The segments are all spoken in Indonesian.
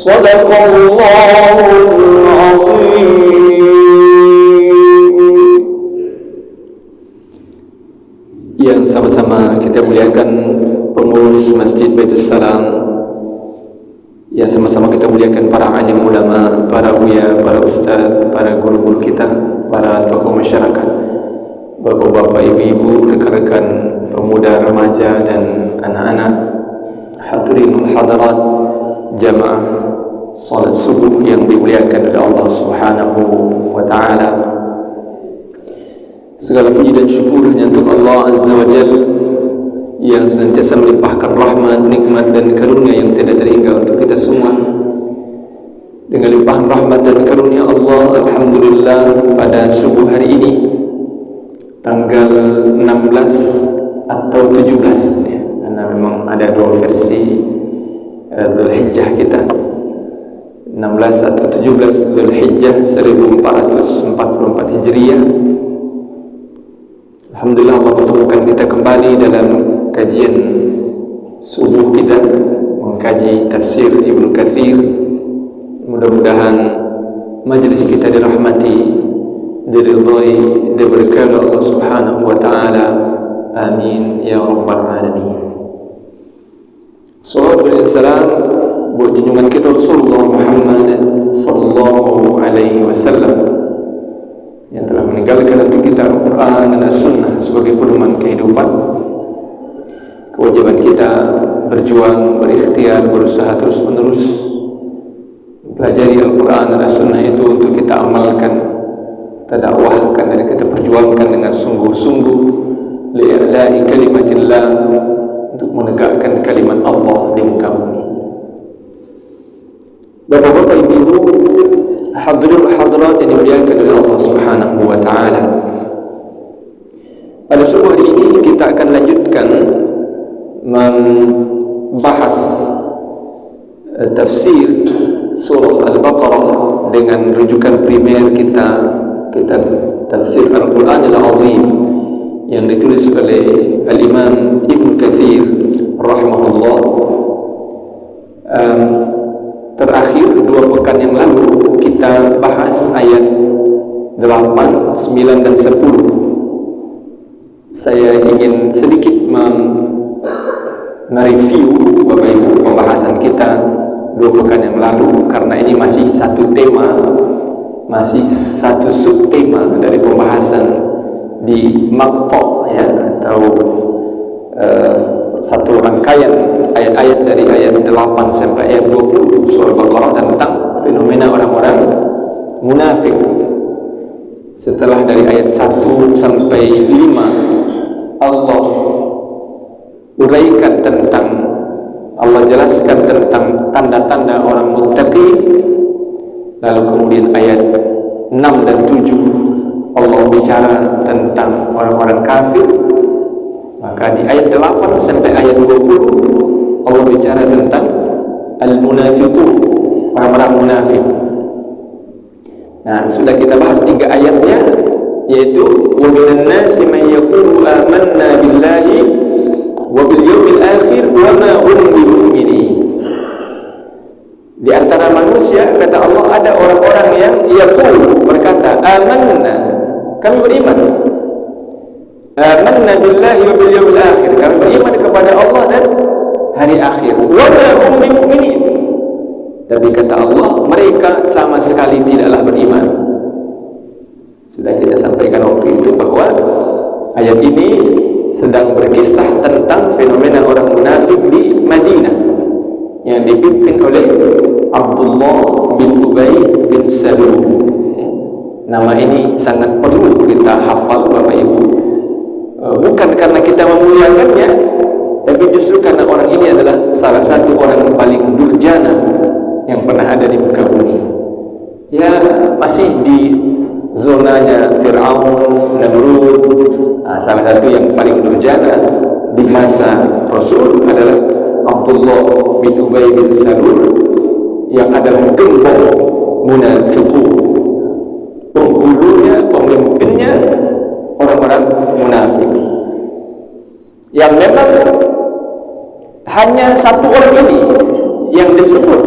Sadaqallahul Azim. Yang sama-sama kita muliakan pengurus Masjid Baitus Salam, yang sama-sama kita muliakan para alim ulama, para buya, para ustaz, para guru-guru kita, para tokoh masyarakat, bapak-bapak, ibu-ibu, rekan-rekan pemuda, remaja dan anak-anak, hadirin hadirat jamaah salat subuh yang dimuliakan oleh Allah Subhanahu wa taala. Segala puji dan syukur hanya untuk Allah Azza wa Jalla yang senantiasa melimpahkan rahmat, nikmat dan karunia yang tidak terhingga untuk kita semua. Dengan limpahan rahmat dan karunia Allah, alhamdulillah, pada subuh hari ini tanggal 16 atau 17 ya, karena memang ada dua versi Dzulhijjah kita, 16 atau 17 Dzulhijjah 1444 Hijriah. Alhamdulillah, Allah pertemukan kita kembali dalam kajian subuh kita, mengkaji tafsir Ibnu Katsir. Mudah-mudahan majlis kita dirahmati, diridhai, diberkahi Allah Subhanahu wa taala. Amin ya rabbal alamin. Sallallahu alaihi wasallam buat junjungan kita Rasulullah Muhammad sallallahu alaihi wasallam yang telah meninggalkan untuk kita Al-Quran dan As-Sunnah sebagai pedoman kehidupan. Kewajiban kita berjuang, berikhtiar, berusaha terus-menerus pelajari Al-Quran dan As-Sunnah itu untuk kita amalkan, kita dakwahkan dan kita perjuangkan dengan sungguh-sungguh li'ala'i kalimatillah, untuk menegakkan kalimat Allah di muka bumi. Bapak-bapak, ibu-ibu, hadirin hadirat yang dimuliakan oleh Allah Subhanahu wa taala. Pada subuh hari ini kita akan lanjutkan membahas tafsir surah Al-Baqarah dengan rujukan primer kita, kitab tafsir Al-Quranil Azim yang ditulis oleh Al-Imam Ibnu Katsir rahimahullah. Terakhir 2 pekan yang lalu kita bahas ayat 8, 9 dan 10. Saya ingin sedikit mereview Bapak Ibu pembahasan kita 2 pekan yang lalu, karena ini masih satu tema, masih satu subtema dari pembahasan di maqta' ya, atau satu rangkaian ayat-ayat dari ayat 8 sampai ayat 20 surah Al-Baqarah tentang fenomena orang-orang munafik. Setelah dari ayat 1 sampai 5 Allah uraikan tentang, Allah jelaskan tentang tanda-tanda orang muttaqi. Lalu kemudian ayat 6 dan 7 Allah bicara tentang orang-orang kafir. Maka di ayat 8 sampai ayat 20 Allah bicara tentang al-munafiqun, orang-orang munafik. Nah, sudah kita bahas 3 ayatnya, yaitu wa minan nasi man yaqulu amanna billahi wa bil yawmil akhir wa ma hum bimu'minin. Di antara manusia, kata Allah, ada orang-orang yang yaqulu, berkata, amanna, kami beriman, amanna billahi wa bil yawmil akhir, kami beriman kepada Allah dan hari akhir, wa ma hum bimu'minin. Tapi kata Allah, mereka sama sekali tidaklah beriman. Sudah kita sampaikan waktu itu bahwa ayat ini sedang berkisah tentang fenomena orang munafik di Madinah yang dipimpin oleh Abdullah bin Ubay bin Salul. Nama ini sangat perlu kita hafal Bapak Ibu, bukan karena kita memuliakannya, tapi justru karena orang ini adalah salah satu orang yang paling durjana yang pernah ada di muka bumi. Ya, masih di zonanya Fir'aun, Namrud. Nah, salah satu yang paling durjana di masa Rasul adalah Abdullah bin Ubay bin Salul, yang adalah gembong munafiqun, penghulunya, pemimpinnya orang-orang munafik, yang memang hanya satu orang ini yang disebut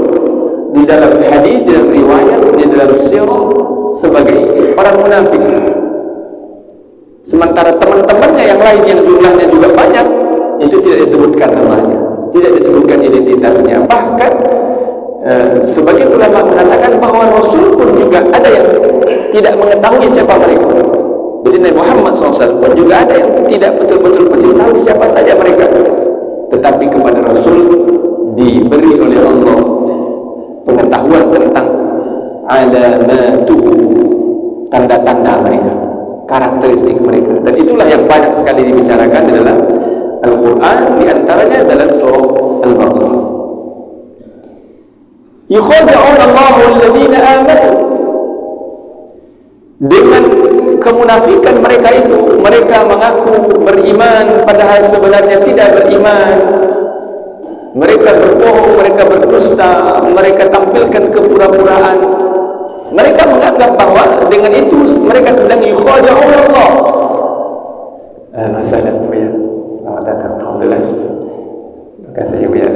di dalam hadis, dalam riwayat, di dalam sirah sebagai orang munafik. Sementara teman-temannya yang lain yang jumlahnya juga banyak, itu tidak disebutkan namanya, tidak disebutkan identitasnya. Bahkan sebagian ulama mengatakan bahwa Rasul pun juga ada yang tidak mengetahui siapa mereka. Jadi Nabi Muhammad SAW pun juga ada yang tidak betul-betul persis tahu siapa saja mereka. Tetapi kepada Rasul diberi oleh Allah pengetahuan tentang alamatuhu, tanda-tanda mereka, karakteristik mereka. Dan itulah yang banyak sekali dibicarakan di dalam Al-Quran, di antaranya dalam surah Al-Baqarah. Yukhadi'un Allahu alladhina amanu. Dengan kemunafikan mereka itu, mereka mengaku beriman padahal sebenarnya tidak beriman. Mereka berbohong, mereka berdusta, mereka tampilkan kepura-puraan. Mereka menganggap bahwa dengan itu mereka sedang yukhadi'un Allah. Masalah ya. Selamat datang. Alhamdulillah. Terima kasih Ibu ya.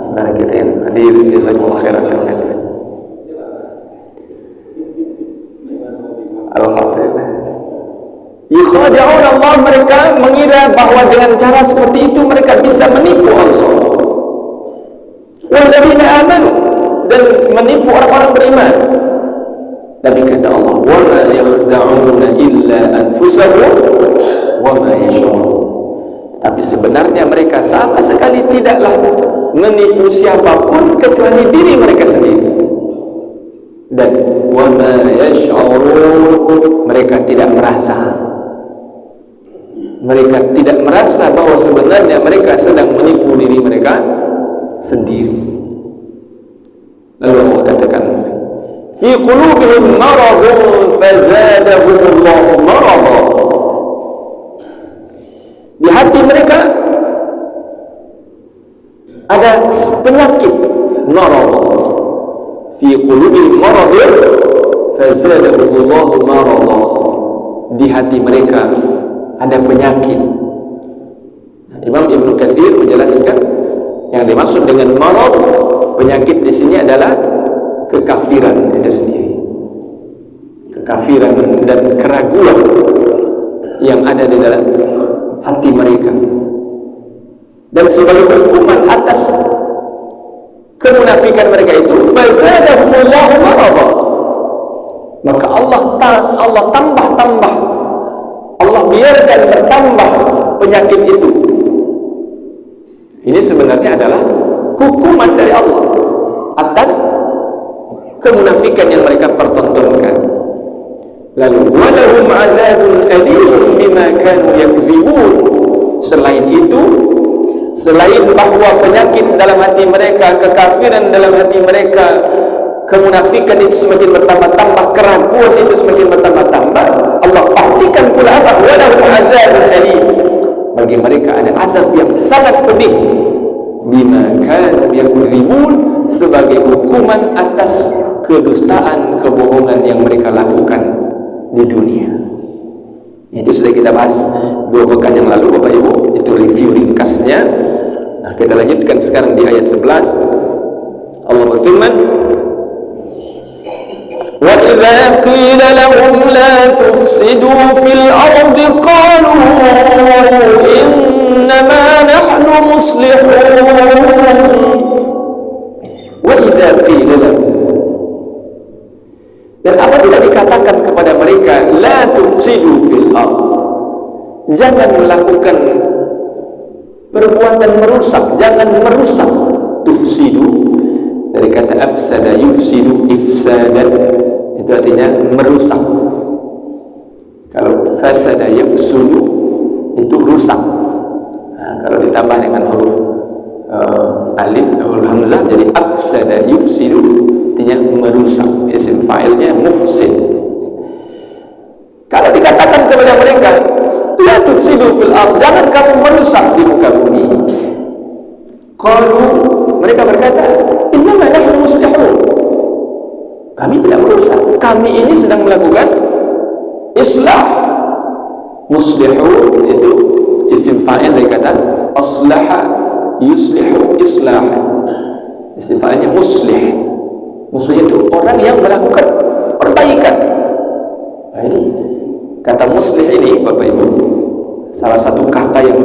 Saudara kita yang hadir, jazakumullah khairan. Terima kasih. Alhamdulillah. Yukhadi'un Allah, mereka mengira bahwa dengan cara seperti itu mereka bisa menipu Allah. Walladzina amanu, dan menipu orang-orang beriman. Tapi kata Allah, wa ma yakhda'una illa anfusahum wa ma yash'urun. Tapi sebenarnya mereka sama sekali tidaklah menipu siapapun kecuali diri mereka sendiri. Dan wa ma yash'urun, mereka tidak merasa. Mereka tidak merasa bahwa sebenarnya mereka sedang menipu diri mereka sendiri. Lalu Allah katakan, fi qulubihim maradun fazadahumullahu marada. Di hati mereka ada penyakit, marad. Fi qulubihim maradun fazadahumullahu marada. Di hati mereka ada penyakit. Imam Ibnu Katsir menjelaskan yang dimaksud dengan marad, penyakit di sini adalah kekafiran itu sendiri. Kekafiran dan keraguan yang ada di dalam hati mereka. Dan sebagai hukuman atas kemunafikan mereka itu, fazadahumullahu marada, maka Allah tambah, Allah biarkan bertambah penyakit itu. Ini sebenarnya adalah hukuman dari Allah atas kemunafikan yang mereka pertontonkan. Lalu walahum adzabun alim bima kanu yakdzibun. Selain itu, selain bahwa penyakit dalam hati mereka, kekafiran dalam hati mereka, kemunafikan itu semakin bertambah-tambah, keraguan itu semakin bertambah-tambah, Allah pastikan pula apa? Walahum adzabun alim. Bagi mereka ada azab yang sangat pedih, bima kanu yakdzibun, sebagai hukuman atas kedustaan, kebohongan yang mereka lakukan di dunia. Itu sudah kita bahas 2 pekan yang lalu Bapak Ibu. Itu review ringkasnya. Nah, kita lanjutkan sekarang di ayat 11. Allah berfirman, wa idza qila lahum la tufsidu fil ardi qalu innama nahnu muslihun. Wa idza qila lahum, dan apabila dikatakan kepada mereka la tufsidu fil ard, jangan melakukan perbuatan merusak, jangan merusak. Tufsidu dari kata afsada yufsidu, ifsadan itu artinya merusak. Kalau fasada yafsudu itu rusak. Nah, kalau ditambah dengan huruf alif atau hamzah jadi afsada yufsidu, artinya merusak. Isim fa'ilnya mufsid. Kalau dikatakan kepada mereka la tufsidu fil ard, jangan kamu merusak di muka bumi, qalu, mereka berkata innama nahnu muslihun, kami tidak merusak, kami ini sedang melakukan islah. Muslihun itu isim fa'il dari kata aslaha yuslihu islahan. Isim fa'ilnya muslih. Muslih itu orang yang melakukan perbaikan. Nah, ini kata muslih ini Bapak Ibu, salah satu kata yang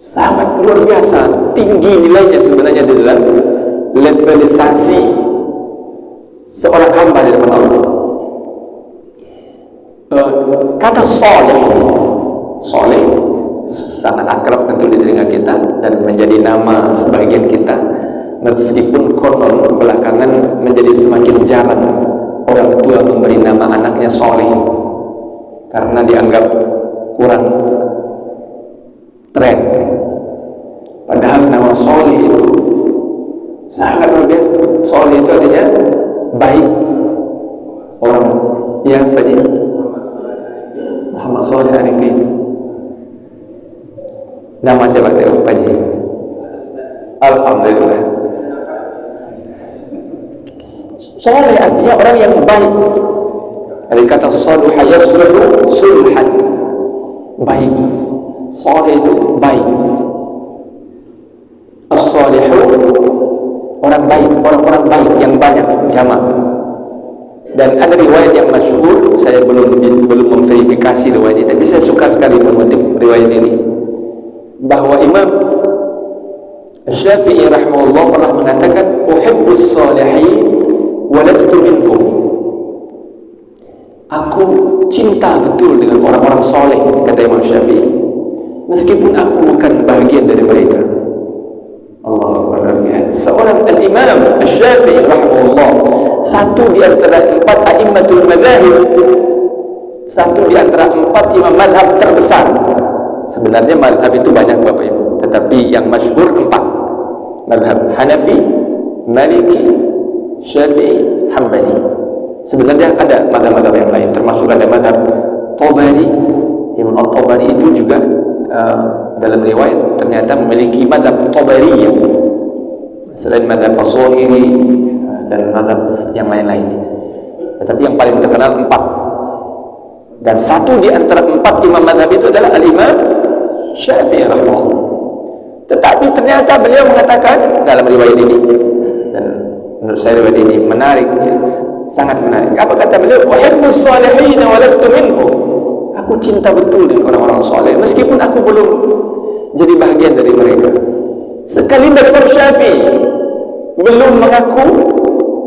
sangat luar biasa, tinggi nilainya sebenarnya di dalam levelisasi seorang hamba di depan Allah. Kata soleh sangat akrab tentu di telinga kita dan menjadi nama sebagian kita, meskipun konon belakangan menjadi semakin jarang orang tua memberi nama anaknya soleh karena dianggap kurang tren. Padahal nama soleh itu sangat luar biasa. Soleh itu artinya baik orang, ya Pak Ji Muhammad Soleh Arifin. Nama siapa itu Pak Ji? Alhamdulillah. Soleh artinya orang yang baik. Dari kata saluha yasluhu sulhan, baik. Soleh itu baik. As-salihu orang baik, orang-orang baik yang banyak, jamak. Dan ada riwayat yang masyhur, saya belum memverifikasi riwayat ini, tapi saya suka sekali mengutip riwayat ini, bahwa Imam Syafi'i rahimahullah pernah mengatakan, uhibbus salihin wa lastu minhum. Aku cinta betul dengan orang-orang soleh, kata Imam Syafi'i, meskipun aku bukan bagian dari mereka. Allahu Akbar. Seorang al-Imam Syafi'i rahimahullah, satu di antara 4 a'immatul madzahib, satu di antara 4 imam madhab terbesar. Sebenarnya madhab itu banyak Bapak Ibu, tetapi yang masyhur 4. Madhab Hanafi, Maliki, Syafi'i, Hambali. Sebenarnya ada madhab-madhab yang lain, termasuk ada madhab Tabari. Imam At-Tabari itu juga dalam riwayat ternyata memiliki madhab Tabariyah selain madhab Az-Zahiri dan mazhab yang lain-lainnya. Tetapi yang paling terkenal 4. Dan satu di antara 4 imam mazhab itu adalah al-Imam Syafi'i rahimahullah. Tetapi ternyata beliau mengatakan dalam riwayat ini, dan menurut saya riwayat ini menarik, ya, sangat menarik. Apa kata beliau? Uhibbus salihin wa lastu minhum. Aku cinta betul dengan orang-orang soleh, meskipun aku belum jadi bagian dari mereka. Sekali Imam Syafi'i belum mengaku,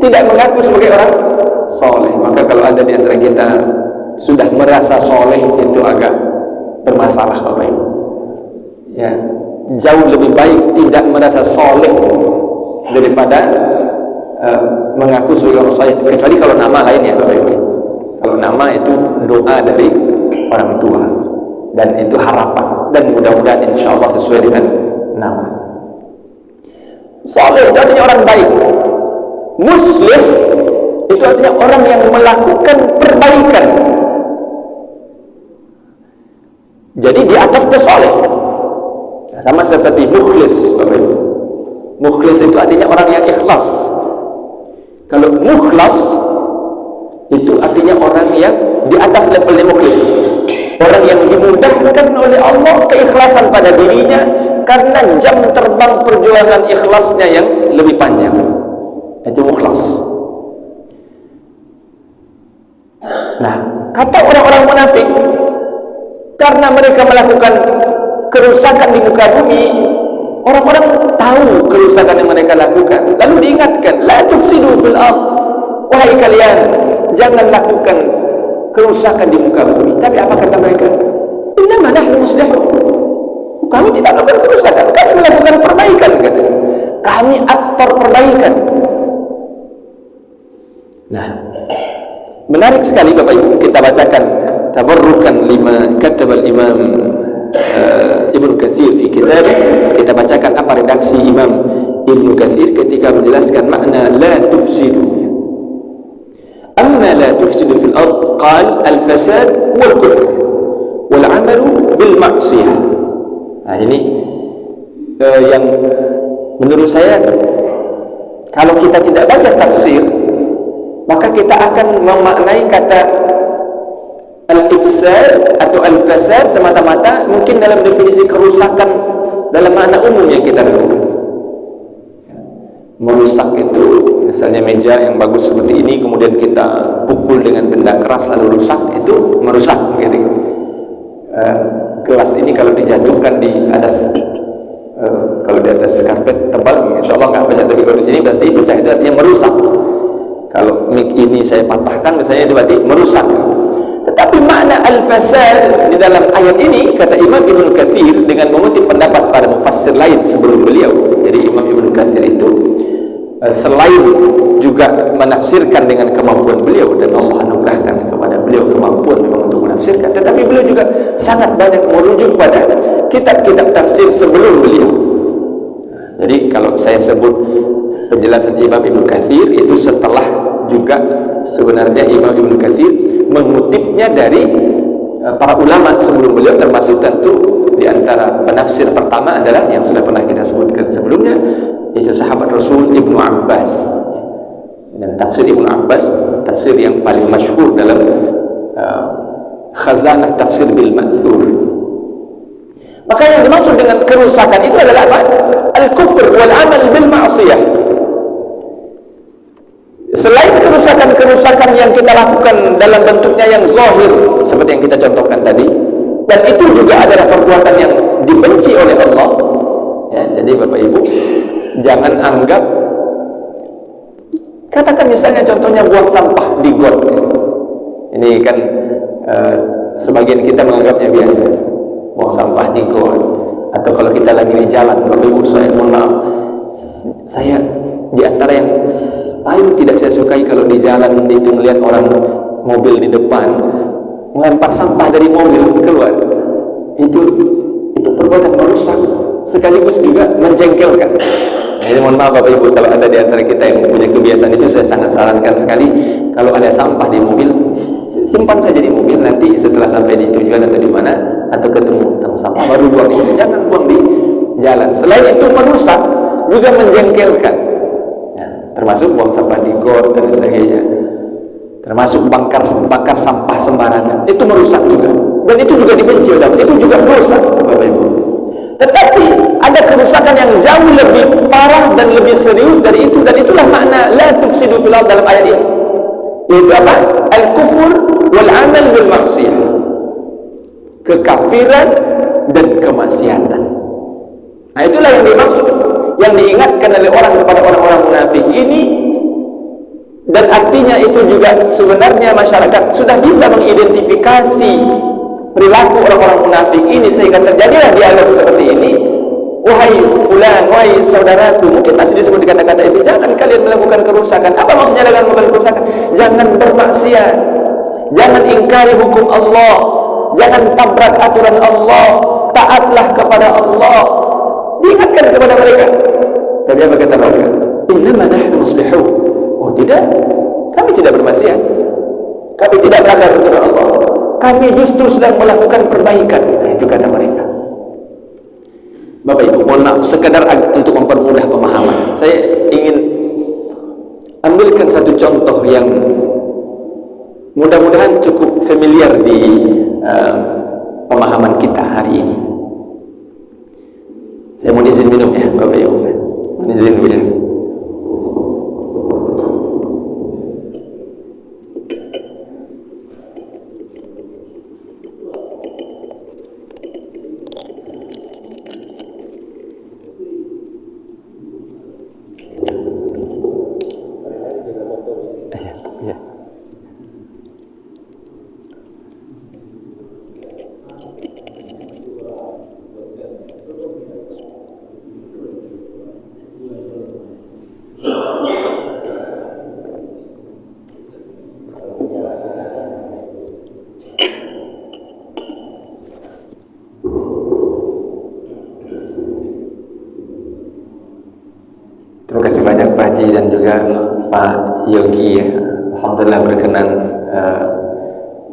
tidak mengaku sebagai orang soleh, maka kalau ada di antara kita sudah merasa soleh, itu agak bermasalah Bapak Ibu. Ya, jauh lebih baik tidak merasa soleh daripada mengaku sebagai orang soleh, kecuali kalau nama lain ya Bapak Ibu. Kalau nama itu doa dari orang tua dan itu harapan, dan mudah-mudahan insya Allah sesuai dengan nama. Soleh itu artinya orang baik. Muslih itu artinya orang yang melakukan perbaikan. Jadi di atasnya soleh. Sama seperti mukhlis. Mukhlis itu artinya orang yang ikhlas. Kalau mukhlas itu artinya orang yang di atas levelnya mukhlis. Orang yang dimudahkan oleh Allah keikhlasan pada dirinya, karena jam terbang perjuangan ikhlasnya yang lebih panjang. Itu mukhlas. Nah, kata orang-orang munafik, karena mereka melakukan kerusakan di muka bumi, orang-orang tahu kerusakan yang mereka lakukan, lalu diingatkan, la tufsidu fil ardh, wahai kalian, jangan lakukan kerusakan di muka bumi. Tapi apa kata mereka? Innama nahnu muslihun. Kami tidak melakukan kerusakan, kami melakukan perbaikan, katanya. Kami aktor perbaikan. Nah, menarik sekali Bapak Ibu, kita bacakan tabarrukan lima katabal Imam Ibnu Katsir fi kitab. Kita bacakan apa redaksi Imam Ibnu Katsir ketika menjelaskan makna la tufsidu. Amma la tufsidu fil ard, qal al-fasad wal kufr wal 'amalu bil ma'siyah. Nah, ini yang menurut saya kalau kita tidak baca tafsir, maka kita akan memaknai kata al-ifsad atau al-fasad semata-mata mungkin dalam definisi kerusakan dalam makna umum yang kita lakukan. merusak itu, misalnya meja yang bagus seperti ini kemudian kita pukul dengan benda keras lalu rusak, itu merusak gitu. Gelas ini kalau dijatuhkan di atas kalau di atas karpet tebal, insya Allah nggak pecah, tapi kalau di sini berarti pecah, itu artinya merusak. Kalau mic ini saya patahkan misalnya, itu berarti merusak. Tetapi makna al-fasad di dalam ayat ini, kata Imam Ibn Katsir dengan mengutip pendapat para mufassir lain sebelum beliau. Jadi Imam Ibn Katsir itu selain juga menafsirkan dengan kemampuan beliau, dan Allah anugerahkan kepada beliau kemampuan memang untuk menafsirkan, tetapi beliau juga sangat banyak merujuk pada kitab-kitab tafsir sebelum beliau. Jadi kalau saya sebut penjelasan Imam Ibn Katsir itu setelah juga sebenarnya Imam Ibn Katsir mengutipnya dari para ulama sebelum beliau, termasuk tentu di antara penafsir pertama adalah yang sudah pernah kita sebutkan sebelumnya, yaitu sahabat Rasul Ibnu Abbas. Dan tafsir Ibnu Abbas tafsir yang paling masyhur dalam khazanah tafsir bil ma'thur. Maka yang dimaksud dengan kerusakan itu adalah apa? Al-kufr wal amal bil ma'siyah. Selain kerusakan-kerusakan yang kita lakukan dalam bentuknya yang zahir seperti yang kita contohkan tadi, dan itu juga adalah perbuatan yang dibenci oleh Allah ya. Jadi Bapak Ibu jangan anggap, katakan misalnya contohnya buang sampah di got ya. Ini kan sebagian kita menganggapnya biasa, buang sampah di got. Atau kalau kita lagi di jalan, Bapak Ibu, saya mohon maaf, saya di antara yang paling tidak saya sukai kalau di jalan itu melihat orang mobil di depan melempar sampah dari mobil keluar. Itu perbuatan merusak sekaligus juga menjengkelkan. Jadi mohon maaf Bapak Ibu, kalau ada di antara kita yang punya kebiasaan itu, saya sangat sarankan sekali kalau ada sampah di mobil, simpan saja di mobil, nanti setelah sampai di tujuan atau di mana atau ketemu tong sampah baru buang itu, jangan buang di jalan. Selain itu merusak juga menjengkelkan ya, termasuk buang sampah di got dan sebagainya, termasuk bakar sampah sembarangan, itu merusak juga, dan itu juga dibenci oleh Allah, itu juga merusak Bapak Ibu. Tetapi ada kerusakan yang jauh lebih parah dan lebih serius dari itu, dan itulah makna la tufsidu fil ardh dalam ayat ini, yaitu apa? Al-kufur wal amal bil ma'siyah, kekafiran dan kemaksiatan. Nah itulah yang dimaksud, yang diingatkan oleh orang kepada orang-orang munafik ini. Dan artinya itu juga sebenarnya masyarakat sudah bisa mengidentifikasi perilaku orang-orang munafik ini, sehingga terjadilah dialog seperti ini. Wahai fulan, wahai saudaraku, mungkin masih disebut di kata-kata itu, jangan kalian melakukan kerusakan. Apa maksudnya dengan melakukan kerusakan? Jangan bermaksiat, jangan ingkari hukum Allah, jangan tabrak aturan Allah, taatlah kepada Allah. Diingatkan kepada mereka. Tapi apa kata mereka? Innama nahnu muslihun. Oh tidak, kami tidak bermaksiat, kami tidak melanggar aturan Allah, kami justru sedang melakukan perbaikan. Nah, itu kata mereka. Bapak Ibu, mohon maaf, sekadar untuk mempermudah pemahaman, saya ingin ambilkan satu contoh yang mudah-mudahan cukup familiar di pemahaman kita hari ini. Saya mau izin minum ya Bapak Ibu, mau izin minum. Terima kasih banyak Pak Haji dan juga Pak Yogi ya. Alhamdulillah berkenan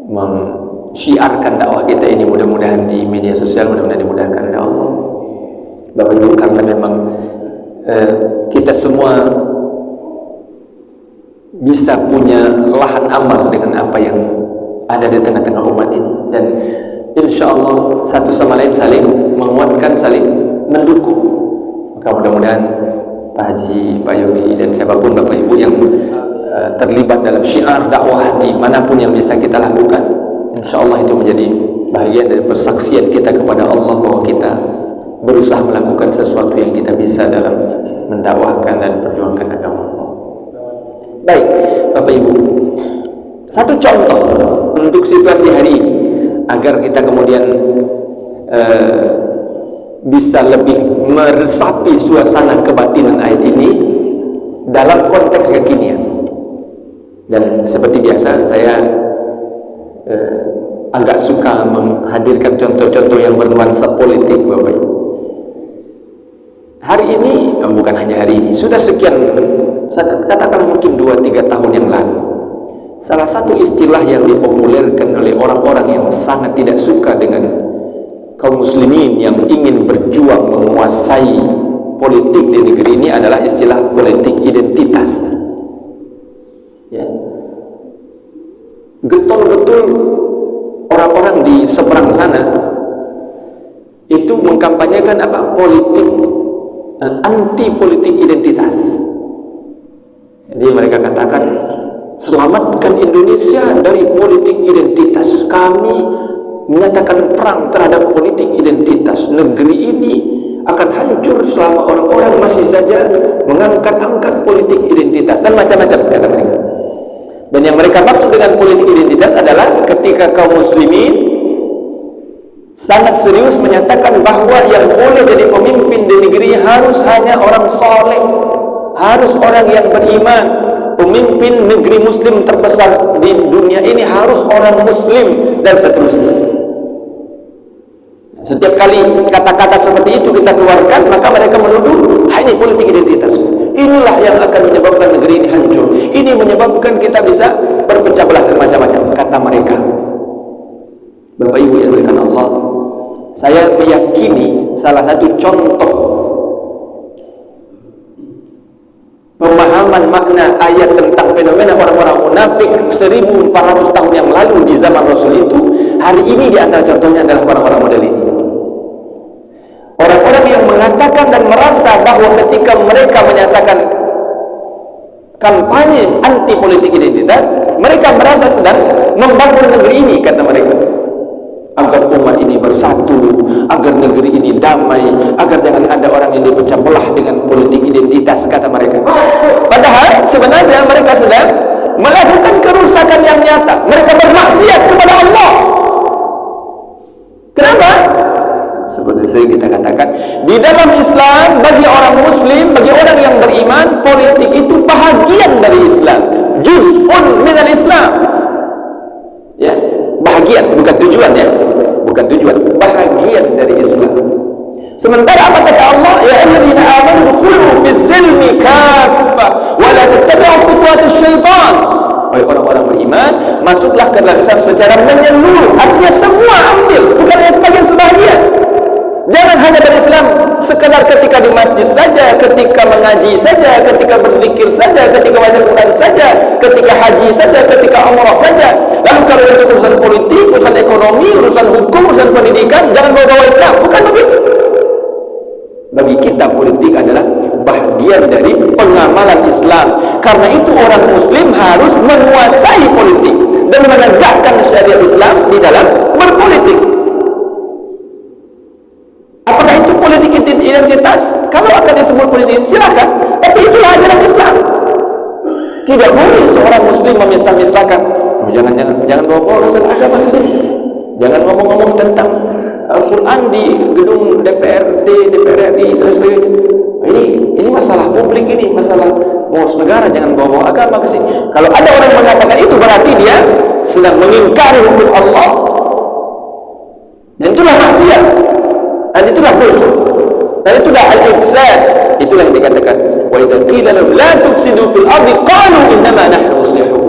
mensyiarkan dakwah kita ini, mudah-mudahan di media sosial, mudah-mudahan dimudahkan oleh Allah. Bapak Ibu, karena memang kita semua bisa punya lahan amal dengan apa yang ada di tengah-tengah umat ini, dan insya Allah satu sama lain saling menguatkan, saling mendukung. Maka mudah-mudahan Pak Haji, Pak Yogi, dan siapapun Bapak Ibu yang terlibat dalam syiar dakwah dimanapun yang bisa kita lakukan. Insya Allah itu menjadi bahagian dari persaksian kita kepada Allah bahwa kita berusaha melakukan sesuatu yang kita bisa dalam mendakwahkan dan perjuangkan agama Allah. Baik, Bapak Ibu, satu contoh untuk situasi hari ini agar kita kemudian bisa lebih meresapi suasana kebatinan ayat ini dalam konteks kekinian. Dan seperti biasa saya agak suka menghadirkan contoh-contoh yang bernuansa politik, Bapak Ibu. Hari ini, bukan hanya hari ini, sudah sekian, saya katakan mungkin 2-3 tahun yang lalu, salah satu istilah yang dipopulerkan oleh orang-orang yang sangat tidak suka dengan kaum muslimin yang ingin berjuang menguasai politik di negeri ini adalah istilah politik identitas. Ya. Betul-betul orang-orang di seberang sana itu mengkampanyekan apa? Politik anti politik identitas. Jadi mereka katakan, selamatkan Indonesia dari politik identitas. Kami menyatakan perang terhadap politik identitas. Negeri ini akan hancur selama orang-orang masih saja mengangkat-angkat politik identitas, dan macam-macam kata mereka. Dan yang mereka maksud dengan politik identitas adalah ketika kaum muslimin sangat serius menyatakan bahwa yang boleh jadi pemimpin di negeri harus hanya orang soleh, harus orang yang beriman. Pemimpin negeri muslim terbesar di dunia ini harus orang muslim, dan seterusnya. Setiap kali kata-kata seperti itu kita keluarkan, maka mereka menuduh ini politik identitas. Inilah yang akan menyebabkan negeri ini hancur. Ini menyebabkan kita bisa berpecah belah dan macam-macam, kata mereka. Bapak Ibu yang dimuliakan Allah, saya meyakini salah satu contoh pemahaman makna ayat tentang fenomena orang-orang munafik 1400 tahun yang lalu di zaman Rasul itu, hari ini di antara contohnya adalah orang-orang model ini. Orang-orang yang mengatakan dan merasa bahwa ketika mereka menyatakan kampanye anti politik identitas, mereka merasa sedang membangun negeri ini, kata mereka, agar umat ini bersatu, agar negeri ini damai, agar jangan ada orang yang dipecah belah dengan politik identitas, kata mereka. Padahal sebenarnya mereka sedang melakukan kerusakan yang nyata. Mereka bermaksiat kepada Allah. Kenapa? Seperti sering kita katakan, di dalam Islam, bagi orang muslim, bagi orang yang beriman, politik itu bahagian dari Islam, juz'un minal Islam. Ya, bahagian, bukan tujuan, ya, bukan tujuan, bahagian dari Islam. Sementara apa kata Allah? Ya ayyuhalladzina amanu dukhulu fis silmi kaffah wa la tattabi'u khutuwatis syaitan. Wahai orang-orang beriman, masuklah ke dalam Islam secara menyeluruh. Artinya semua ambil, bukan hanya sebagian. Jangan hanya berislam sekedar ketika di masjid saja, ketika mengaji saja, ketika berzikir saja, ketika baca Quran saja, ketika haji saja, ketika umrah saja. Lalu kalau itu urusan politik, urusan ekonomi, urusan hukum, urusan pendidikan, jangan bawa Islam. Bukan begitu. Bagi kita politik adalah bahagian dari pengamalan Islam. Karena itu orang muslim harus menguasai politik dan menegakkan syariat Islam di dalam berpolitik. Apakah itu politik identitas? Kalau akan disebut politik, silakan. Tapi itulah ajaran Islam. Tidak boleh seorang muslim memisah-misahkan. Jangan bawa urusan agama di sini. Jangan ngomong-ngomong tentang Al-Quran di gedung DPRD, DPR RI dan sebagainya. Ini masalah publik, ini masalah ngurus negara, jangan bawa agama ke sini. Kalau ada orang mengatakan itu, berarti dia sedang mengingkari hukum Allah. Dan itulah maksiat. Dan itulah dosa. Dan itulah al-ifsad. Itulah yang dikatakan, wa idza qila lahum la tufsidu fil ardi qalu innama nahnu muslihun.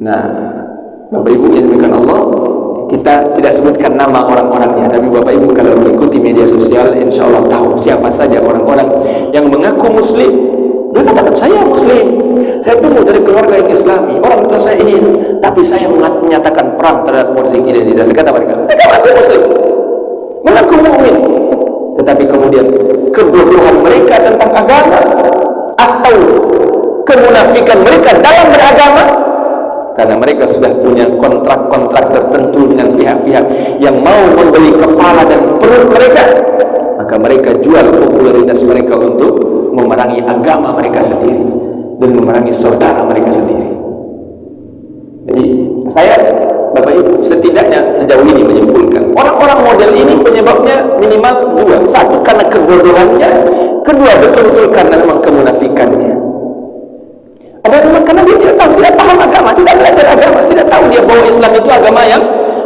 Nah, Bapak Ibu yang dimuliakan Allah, kita tidak sebutkan nama orang-orangnya, tapi Bapak Ibu kalau mengikuti media sosial, insya Allah tahu siapa saja orang-orang yang mengaku muslim. Dia katakan, saya muslim, saya tumbuh dari keluarga yang islami, orang tua saya ini, tapi saya menyatakan perang terhadap politik identitas. Kata mereka mengaku muslim, mengaku mukmin, kemudian kebodohan mereka tentang agama atau kemunafikan mereka dalam beragama, karena mereka sudah punya kontrak-kontrak tertentu dengan pihak-pihak yang mau membeli kepala dan perut mereka, maka mereka jual popularitas mereka untuk memerangi agama mereka sendiri dan memerangi saudara mereka sendiri. Jadi saya, Bapak Ibu, setidaknya sejauh ini menyimpulkan orang-orang model ini penyebabnya minimal dua. Satu, karena kebodohannya. Kedua, betul-betul karena memang kemunafikannya. Ada memang karena dia tidak tahu, tidak paham agama, tidak belajar agama, tidak tahu dia bahwa Islam itu agama yang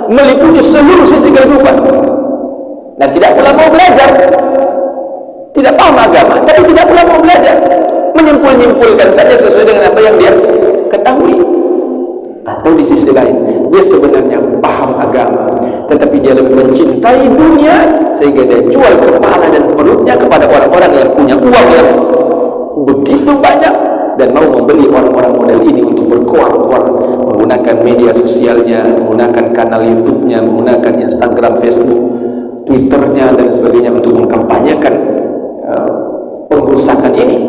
meliputi seluruh sisi kehidupan, dan tidak pula mau belajar. Tidak paham agama, tapi tidak pula mau belajar, menyimpul-nyimpulkan saja sesuai dengan apa yang dia ketahui. Atau di sisi lain, dia sebenarnya paham agama, tetapi dia lebih mencintai dunia sehingga dia jual kepala dan perutnya kepada orang-orang yang punya uang yang begitu banyak dan mau membeli orang-orang model ini untuk berkoar-koar menggunakan media sosialnya, menggunakan kanal YouTube-nya, menggunakan Instagram, Facebook, Twitter-nya dan sebagainya untuk mengkampanyekan pengrusakan ini,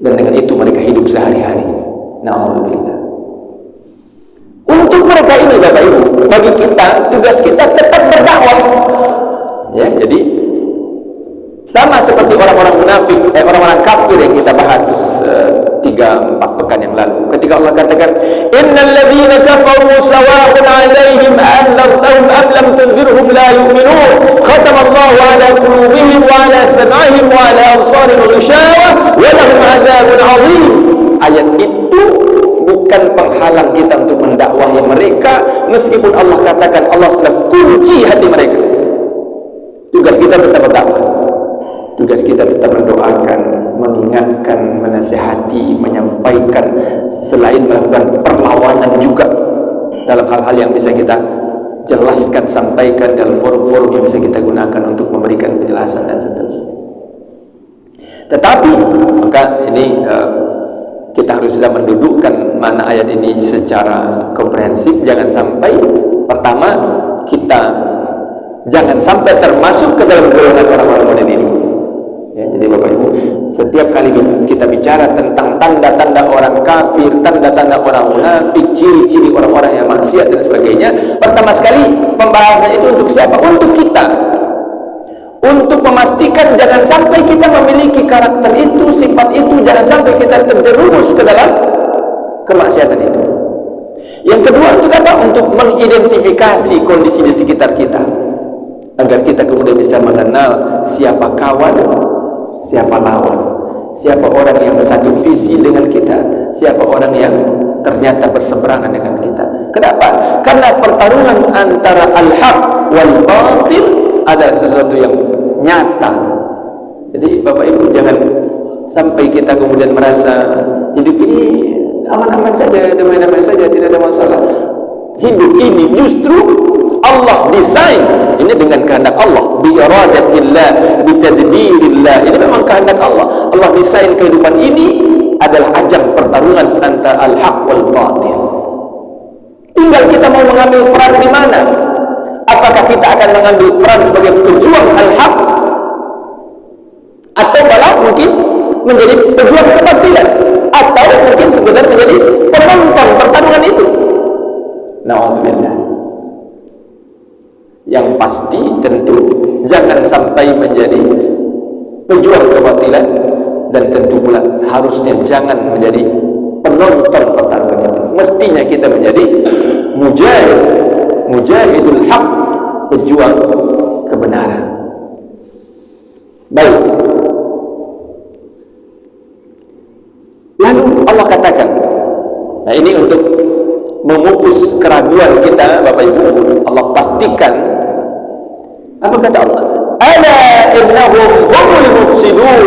dan dengan itu mereka hidup sehari-hari. Na'udzubillah. Untuk mereka ini, Bapak Ibu, bagi kita, tugas kita tetap berdakwah. Ya, jadi sama seperti orang-orang munafik, orang-orang kafir yang kita bahas 3-4 pekan yang lalu. Ketika Allah katakan, "Innal ladzina kafaru sawa'un 'alaihim anzartahum am lam tunzirhum la yu'minun. Khatamallahu 'ala qulubihim wa 'ala sam'ihim wa 'ala absarihim ghishawah wa lahum 'adzabun 'adzim." Ayat itu bukan penghalang kita untuk mendakwahi mereka, meskipun Allah katakan Allah sudah kunci hati mereka. Tugas kita tetap berdakwah. Tugas kita tetap mendoakan, mengingatkan, menasihati, menyampaikan, selain melakukan perlawanan juga dalam hal-hal yang bisa kita jelaskan, sampaikan dalam forum-forum yang bisa kita gunakan untuk memberikan penjelasan dan seterusnya. Tetapi maka ini kita harus bisa mendudukkan mana ayat ini secara komprehensif. Jangan sampai, pertama, kita jangan sampai termasuk ke dalam golongan orang-orang model ini. Ya, jadi Bapak Ibu, setiap kali kita bicara tentang tanda-tanda orang kafir, tanda-tanda orang munafik, ciri-ciri orang-orang yang maksiat dan sebagainya, pertama sekali pembahasan itu untuk siapa? Untuk kita. Untuk memastikan jangan sampai kita memiliki karakter itu, sifat itu, jangan sampai kita terjerumus ke dalam kemaksiatan itu. Yang kedua, untuk apa? Untuk mengidentifikasi kondisi di sekitar kita, agar kita kemudian bisa mengenal siapa kawan, siapa lawan, siapa orang yang satu visi dengan kita, siapa orang yang ternyata berseberangan dengan kita. Kenapa? Karena pertarungan antara al-haq wal batil adalah sesuatu yang nyata. Jadi Bapak Ibu, jangan sampai kita kemudian merasa hidup ini aman-aman saja, damai-damai saja, tidak ada masalah. Hidup ini justru Allah desain ini dengan kehendak Allah, bi iradatillah, bi tadbirillah. Ini memang kehendak Allah. Allah desain kehidupan ini adalah ajang pertarungan antara al-haq wal batil. Tinggal kita mau mengambil peran di mana. Apakah kita akan mengambil peran sebagai pejuang al-haq, atau malah mungkin menjadi pejuang kebatilan, atau mungkin sekedar menjadi penonton pertarungan itu. Na'udzubillah. Yang pasti tentu jangan sampai menjadi pejuang kebatilan, dan tentu pula harusnya jangan menjadi penonton pertarungan itu. Mestinya kita menjadi mujahidul haq, pejuang kebenaran. Baik. Lalu Allah katakan, nah ini untuk memupus keraguan kita, Bapak Ibu, Allah pastikan. Apa kata Allah? Ala innahum humul mufsidun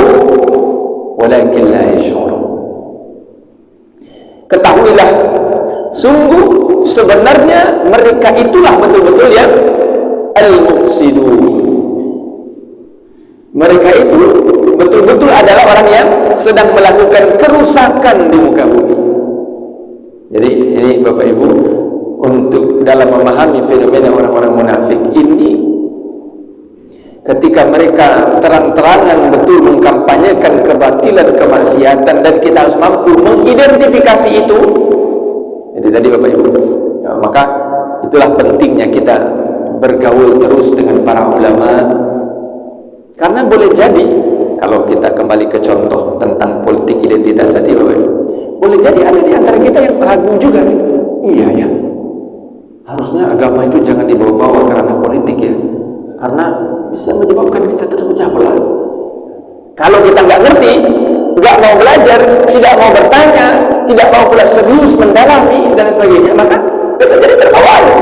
walakin la yash'urun. Ketahuilah, sungguh sebenarnya mereka itulah betul-betul yang al-mufsidun. Mereka itu betul-betul adalah orang yang sedang melakukan kerusakan di muka bumi. Jadi ini Bapak Ibu, untuk dalam memahami fenomena orang-orang munafik ini, ketika mereka terang-terangan betul mengkampanyekan kebatilan, kemaksiatan, dan kita harus mampu mengidentifikasi itu. Jadi tadi Bapak Ibu, ya, maka itulah pentingnya kita bergaul terus dengan para ulama, karena boleh jadi kalau kita kembali ke contoh tentang politik identitas tadi Bapak Ibu, boleh jadi ada di antara kita yang ragu juga. Iya ya, harusnya agama itu jangan dibawa-bawa karena politik ya, karena bisa menyebabkan kita terpecah belah. Kalau kita nggak ngerti, nggak mau belajar, tidak mau bertanya, tidak mau pula serius mendalami dan sebagainya, maka bisa jadi terbawa arus.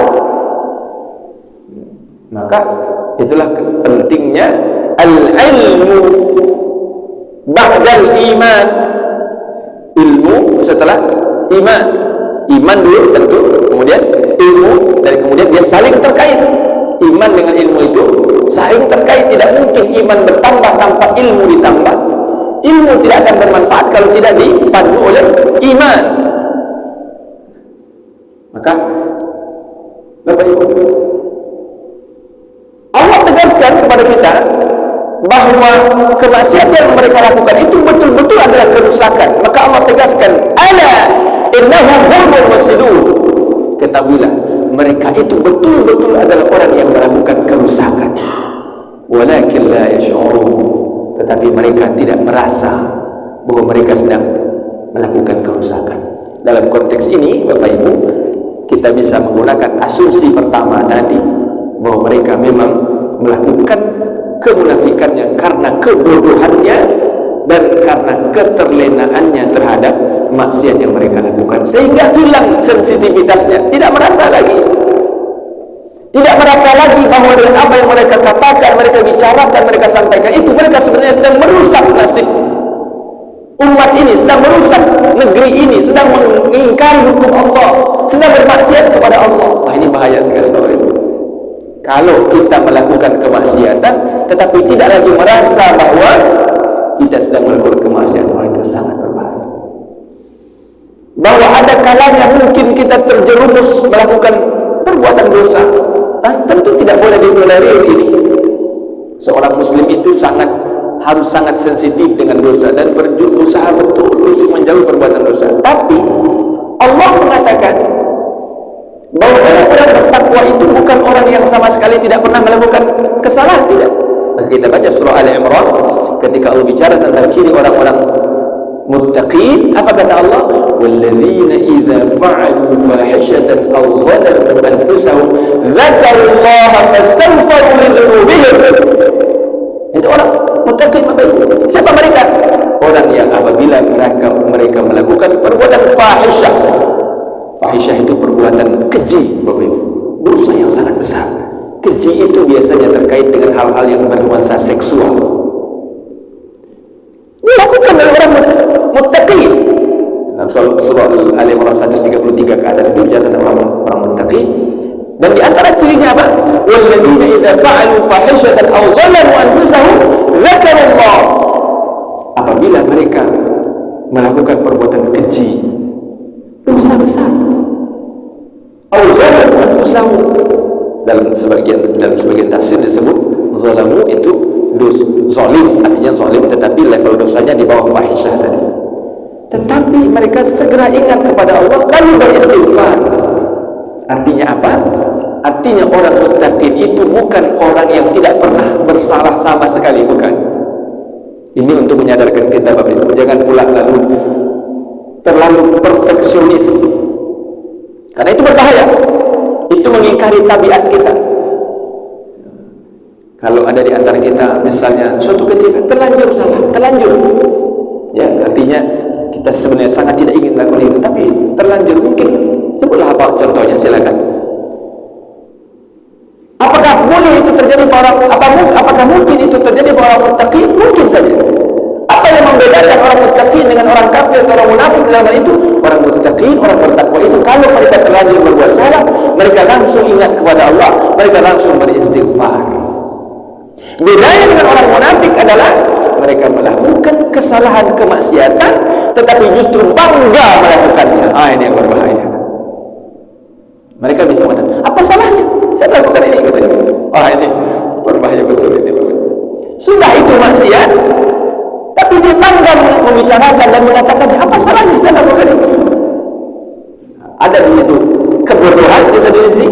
Maka itulah pentingnya al-ilmu ba'dal iman, ilmu setelah iman. Iman dulu tentu, kemudian ilmu, dan kemudian dia saling terkait. Iman dengan ilmu itu saling terkait. Tidak mungkin iman bertambah tanpa ilmu ditambah. Ilmu tidak akan bermanfaat kalau tidak dipandu oleh iman. Maka Bapak Ibu, Allah tegaskan kepada kita bahwa kemaksiatan yang mereka lakukan itu betul-betul adalah kerusakan. Maka Allah tegaskan, ala innahum humul mufsidun. Ketahuilah, mereka itu betul-betul adalah orang yang melakukan kerusakan. Walakin la yash'urun, tetapi mereka tidak merasa bahwa mereka sedang melakukan kerusakan. Dalam konteks ini Bapak Ibu, kita bisa menggunakan asumsi pertama tadi, bahwa mereka memang melakukan kemunafikannya karena kebodohannya dan karena keterlenaannya terhadap maksiat yang mereka lakukan, sehingga hilang sensitivitasnya, tidak merasa lagi bahwa dengan apa yang mereka katakan, mereka bicarakan, mereka sampaikan itu, mereka sebenarnya sedang merusak nasib umat ini, sedang merusak negeri ini, sedang mengingkari hukum Allah, sedang bermaksiat kepada Allah. Wah, ini bahaya sekali Bapak Ibu. Kalau kita melakukan kemaksiatan tetapi tidak lagi merasa bahwa kita sedang melakukan kemaksiatan, itu sangat berbahaya. Bahwa ada kalanya mungkin kita terjerumus melakukan perbuatan dosa, dan tentu tidak boleh ditolerir ini. Seorang muslim itu harus sangat sensitif dengan dosa dan berusaha betul untuk menjauhi perbuatan dosa. Tapi Allah mengatakan bahwa orang-orang bertakwa itu bukan orang yang sama sekali tidak pernah melakukan kesalahan, tidak. Nah, kita baca surah Al-Imran, ketika Allah bicara tentang ciri orang-orang muttaqin, apa kata Allah? Walladzina idza fa'alu fahishatan aw zalamu anfusahum dzakarullaha fastaghfiru lidzunubihim. Itu orang muttaqin. Siapa mereka? Orang yang apabila mereka melakukan perbuatan fahisyah. Fahisyah itu perbuatan keji, Bapak Ibu, dosa yang sangat besar. Keji itu biasanya terkait dengan hal-hal yang bernuansa seksual, dilakukan oleh orang muttaqin. Dalam surah Al-Imran 133 ke atas itu bicara tentang orang muttaqin. Dan di antara cirinya apa? Walladzina idza fa'alu fahishatan aw zalamu anfusahum dzakarullah. Apabila mereka melakukan perbuatan keji, dosa besar, aw zalamu anfusahum, dalam sebagian tafsir disebut zalamu itu zalim, artinya zalim tetapi level dosanya di bawah fahisyah tadi. Tetapi mereka segera ingat kepada Allah lalu beristighfar. Artinya apa? Artinya orang muttaqin itu bukan orang yang tidak pernah bersalah sama sekali, bukan. Ini untuk menyadarkan kita Bapak Ibu, jangan pula terlalu perfeksionis, karena itu berbahaya. Itu mengingkari tabiat kita. Kalau ada di antara kita misalnya suatu ketika terlanjur salah, ya, artinya kita sebenarnya sangat tidak ingin melakukan itu, tapi terlanjur, mungkin sebutlah apa contohnya, silakan. Apakah boleh itu terjadi pada orang? Apakah mungkin itu terjadi pada orang muttaqin? Mungkin saja. Apa yang membedakan orang muttaqin dengan orang kafir atau orang munafik dalam hal itu? Orang muttaqin, orang bertakwa itu kalau mereka terlanjur berbuat salah, mereka langsung ingat kepada Allah, mereka langsung beristighfar. Bedanya dengan orang munafik adalah mereka melakukan kesalahan, kemaksiatan, tetapi justru bangga melakukannya. Ini yang berbahaya. Mereka bisa mengatakan, apa salahnya? Saya melakukan ini, katanya. Ini berbahaya betul ini. Sudah itu maksiat, tapi dia bangga membicarakan dan mengatakan, apa salahnya saya lakukan itu? Ada di situ kebodohan di satu sisi,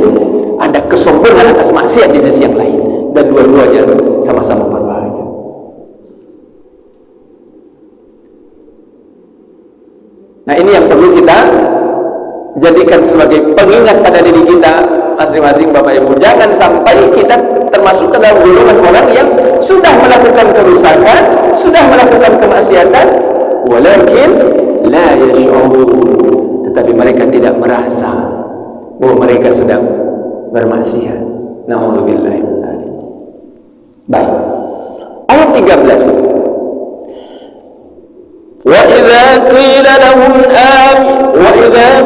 ada kesombongan atas maksiat di sisi yang lain, dan dua-duanya sama-sama berbahaya. Nah, ini yang perlu kita jadikan sebagai pengingat pada diri kita masing-masing, Bapak Ibu. Jangan sampai kita termasuk ke dalam golongan orang yang sudah melakukan kerusakan, sudah melakukan kemaksiatan, walakin la yash'urun, tetapi mereka tidak merasa bahwa mereka sedang bermaksiat. Na'udzubillah. Baik. Ayat 13. وَإِذَا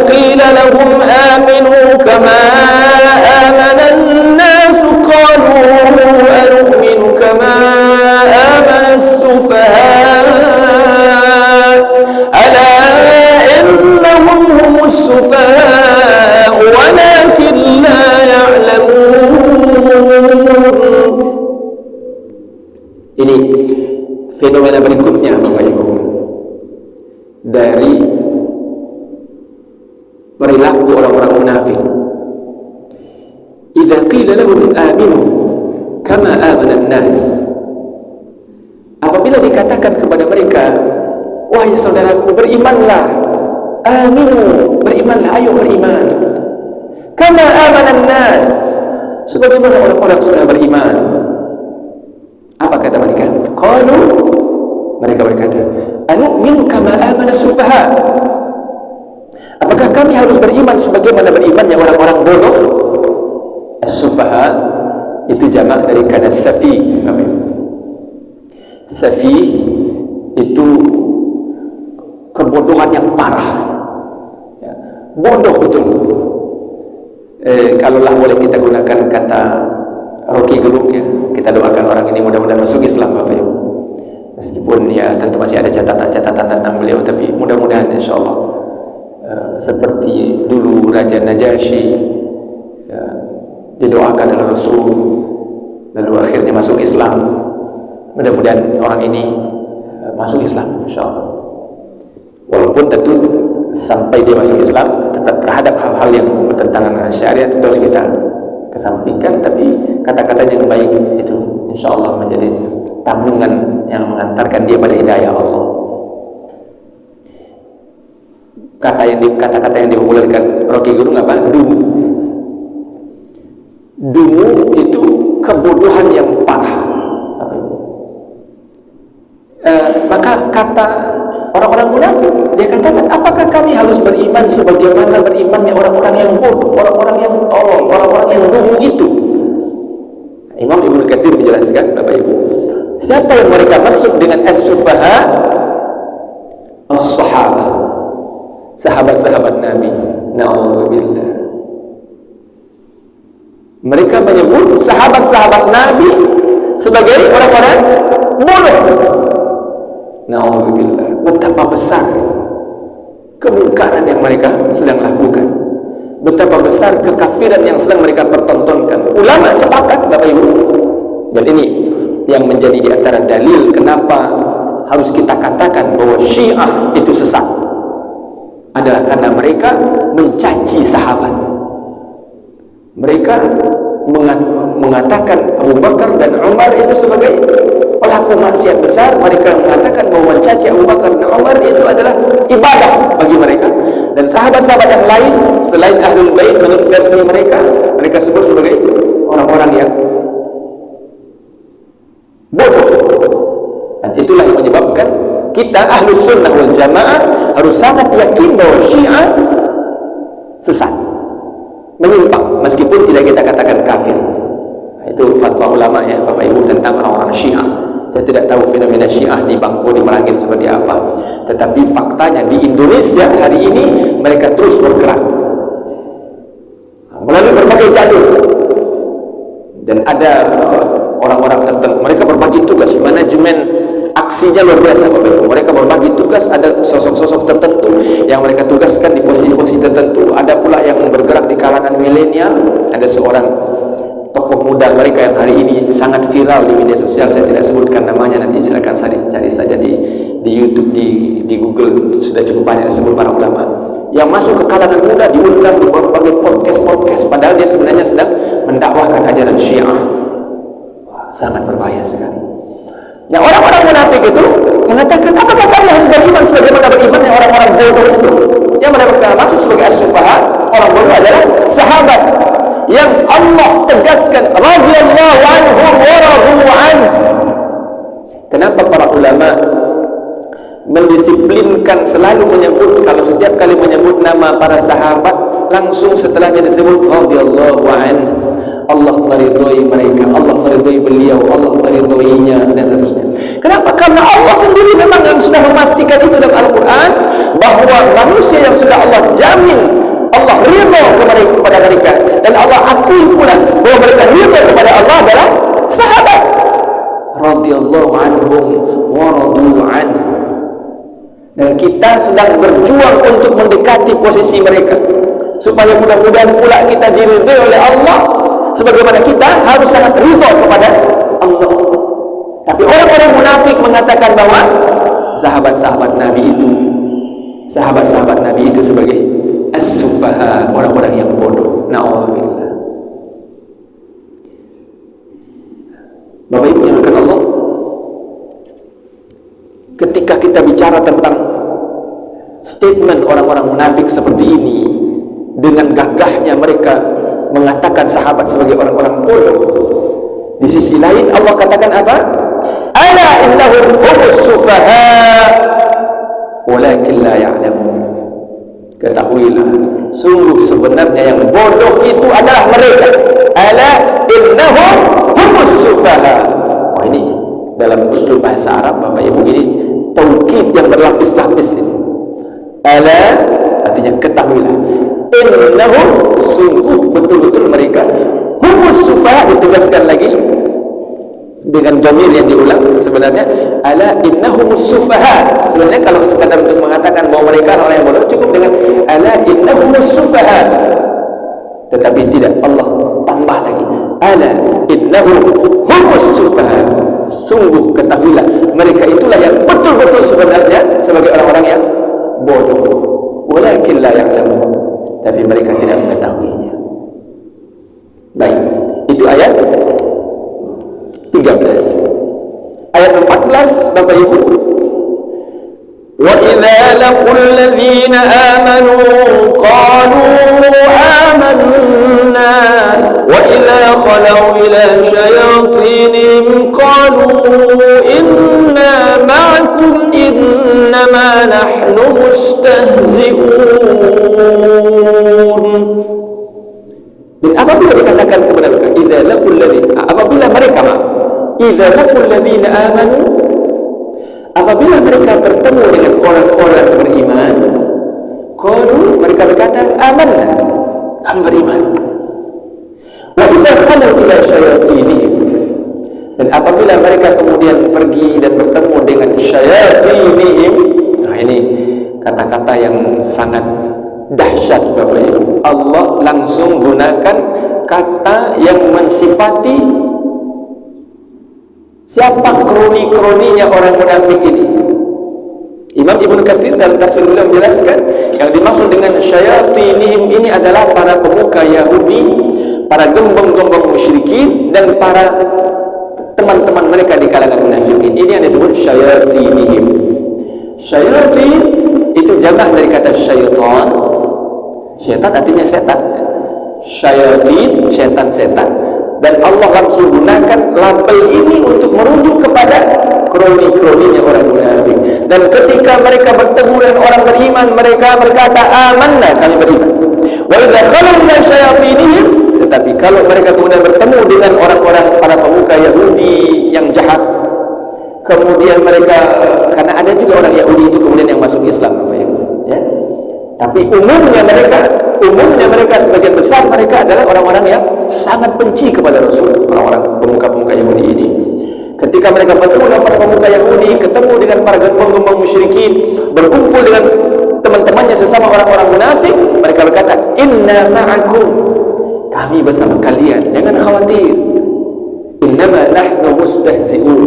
قِيلَ لَهُمْ آمِنُوا كَمَا آمَنَ النَّاسُ قَالُوا أَنُؤْمِنُ كَمَا آمَنَ السُّفَهَاءُ أَلَا إِنَّهُمْ هُمُ السُّفَهَاءُ وَلَكِنْ لَا يَعْلَمُونَ. Ini fenomena berikutnya, Bapak Ibu, dari perilaku orang-orang munafik. Idza qila lahum aminu kama amana an-nas, apabila dikatakan kepada mereka, wahai saudaraku, berimanlah, aminu, berimanlah, ayo beriman, kama amana an-nas, sebagaimana orang-orang sudah beriman. Apa kata mereka? Qalu, mereka berkata, anu'minu kama amana sufaha, apakah kami harus beriman sebagaimana berimannya orang-orang bodoh? As-sufaha itu jamak dari kata safih. Safih itu kebodohan yang parah, ya, bodoh betul. Kalaulah boleh kita gunakan kata Rocky Gerung, ya, kita doakan orang ini mudah-mudahan masuk Islam, Bapak Ibu. Meskipun ya tentu masih ada catatan-catatan tentang beliau, tapi mudah-mudahan insyaallah seperti dulu Raja Najasyi, ya, didoakan oleh Rasul lalu akhirnya masuk Islam. Mudah-mudahan orang ini masuk Islam insyaallah. Walaupun tentu sampai dia masuk Islam, tetap terhadap hal-hal yang bertentangan dengan syariat terus kita kesampingkan, tapi kata-katanya yang baik itu insyaallah menjadi tabungan yang mengantarkan dia pada hidayah Allah. Kata-kata yang dipopulerkan Rocky Gerung apa? Dungu itu kebodohan yang parah. Maka kata orang-orang munafik, dia katakan, apakah kami harus beriman sebagaimana berimannya orang-orang yang bodoh, orang-orang yang tolol, orang-orang yang dungu itu? Imam Ibnu Katsir menjelaskan, Bapak Ibu, siapa yang mereka maksud dengan as-sufaha? As-sahabah, sahabat-sahabat Nabi. Na'udzubillah. Mereka menyebut sahabat-sahabat Nabi sebagai orang-orang bodoh. Na'udzubillah. Betapa besar kemungkaran yang mereka sedang lakukan, betapa besar kekafiran yang sedang mereka pertontonkan. Ulama sepakat, Bapak Ibu, dan ini yang menjadi di antara dalil kenapa harus kita katakan bahwa Syiah itu sesat, adalah karena mereka mencaci sahabat. Mereka mengatakan Abu Bakar dan Umar itu sebagai pelaku maksiat besar. Mereka mengatakan bahwa mencaci Abu Bakar dan Umar itu adalah ibadah bagi mereka. Dan sahabat-sahabat yang lain selain Ahlul Bait, menurut versi mereka sebut sebagai orang-orang yang bodoh. Dan itulah yang menyebabkan kita Ahlus Sunnah wal Jamaah harus sangat yakin bahwa Syiah sesat, menyimpang, meskipun tidak kita katakan kafir. Itu fatwa ulama, ya Bapak Ibu, tentang orang-orang Syiah. Saya tidak tahu fenomena Syiah di Bangko, di Merangin seperti apa, tetapi faktanya di Indonesia hari ini mereka terus bergerak melalui berbagai jalur. Dan ada orang-orang tertentu, mereka berbagi tugas, manajemen aksinya luar biasa, Bapak Ibu. Mereka berbagi tugas, ada sosok-sosok tertentu yang mereka tugaskan di posisi-posisi tertentu. Ada pula yang bergerak di kalangan milenial. Ada seorang tokoh muda mereka yang hari ini sangat sangat viral di media sosial. Saya tidak sebutkan namanya, nanti silakan cari saja di YouTube, di Google, sudah cukup banyak disebut para ulama yang masuk ke kalangan muda, diundang di berbagai podcast, padahal dia sebenarnya sedang mendakwahkan ajaran Syiah. Sangat berbahaya sekali. Nah, orang-orang munafik itu mengatakan, apakah kami harus beriman sebagaimana berimannya orang-orang bodoh itu? Yang mereka maksud sebagai as-sufaha, orang bodoh adalah sahabat yang Allah tegaskan radhiyallahu anhum wa radu an. Kenapa para ulama mendisiplinkan selalu menyebut, kalau setiap kali menyebut nama para sahabat langsung setelahnya disebut radhiyallahu an, Allah meridhoi mereka, Allah meridhoi beliau, Allah meridhoinya, dan seterusnya. Kenapa? Karena Allah sendiri memang yang sudah memastikan itu dalam Al-Quran, bahwa manusia yang sudah Allah jamin, Allah ridho kepada mereka, dan Allah akui pula bahwa mereka ridho kepada Allah adalah sahabat. Radhiyallahu anhum wa radu an. Dan kita sedang berjuang untuk mendekati posisi mereka, supaya mudah-mudahan pula kita diridhoi oleh Allah sebagaimana kita harus sangat ridho kepada Allah. Tapi orang-orang munafik mengatakan bahwa sahabat-sahabat Nabi itu sebagai as-sufaha, orang-orang yang bodoh. Na'udzubillah. Bapak Ibu yang dimuliakan Allah, ketika kita bicara tentang statement orang-orang munafik seperti ini, dengan gagahnya mereka mengatakan sahabat sebagai orang-orang bodoh, di sisi lain Allah katakan apa? Ala innahum humus sufaha walakin la ya'lamun. Ketahuilah, sungguh sebenarnya yang bodoh itu adalah mereka. Ala innahum humus sufaha. Oh, ini dalam uslub bahasa Arab, Bapak Ibu, ini taukid yang berlapis-lapis ini. Ala artinya ketahuilah, innahum sungguh betul-betul mereka, humus sufaha ditegaskan lagi dengan dhamir yang diulang. Sebenarnya ala innahumus sufaha, sebenarnya kalau sekadar untuk mengatakan bahwa mereka orang yang bodoh cukup dengan ala innahumus sufaha, tetapi tidak, Allah tambah lagi ala innahum humus sufaha, sungguh ketahuilah mereka itulah yang betul-betul sebenarnya sebagai orang-orang yang bodoh, walakin la ya'lamun, tapi mereka tidak mengetahuinya. Baik, itu ayat 13. Ayat 14, Bapak Ibu, wa idza laqul ladzina amanu qalu amanna wa idza khalau ila syayatinihim qalu inna ma'akum innama nahnu mustahzi'un. Dan apabila dikatakan kepada mereka idza laqul ladzina, apabila mereka idza laqul ladzina amanu, apabila mereka bertemu dengan orang-orang beriman, qalu, mereka berkata amanna, kami beriman. Wa idza khalu ila syayatinihim, dan apabila mereka kemudian pergi dan bertemu dengan syayatinihim. Nah, ini kata-kata yang sangat dahsyat, Bapak Ibu. Allah langsung gunakan kata yang mensifati siapa kroni-kroninya orang munafik ini. Imam Ibnu Katsir dalam tafsir beliau menjelaskan, yang dimaksud dengan syayatinihim ini adalah para pemuka Yahudi, para gembong-gembong musyrikin, dan para teman-teman mereka di kalangan munafikin. Ini yang disebut syayatinihim. Syayatin itu jamak dari kata syaitan. Syaitan artinya setan. Syayatin, setan-setan. Dan Allah langsung gunakan label ini untuk merujuk kepada kroni-kroninya orang munafik. Dan ketika mereka bertemu dengan orang beriman, mereka berkata amanna, kami beriman. Wa idza khalu ila syayatinihim, tetapi kalau mereka kemudian bertemu dengan orang-orang para pemuka Yahudi yang jahat, kemudian mereka, karena ada juga orang Yahudi itu kemudian yang masuk Islam, Bapak Ibu, ya. Tapi umumnya mereka sebagian besar mereka adalah orang-orang yang sangat benci kepada Rasul, orang-orang pemuka-pemuka Yahudi ini. Ketika mereka bertemu dengan para pemuka Yahudi, ketemu dengan para gembong-gembong musyrikin, berkumpul dengan teman-temannya sesama orang-orang munafik, mereka berkata, inna ma'akum, kami bersama kalian, jangan khawatir. Innama nahnu mustahzi'un.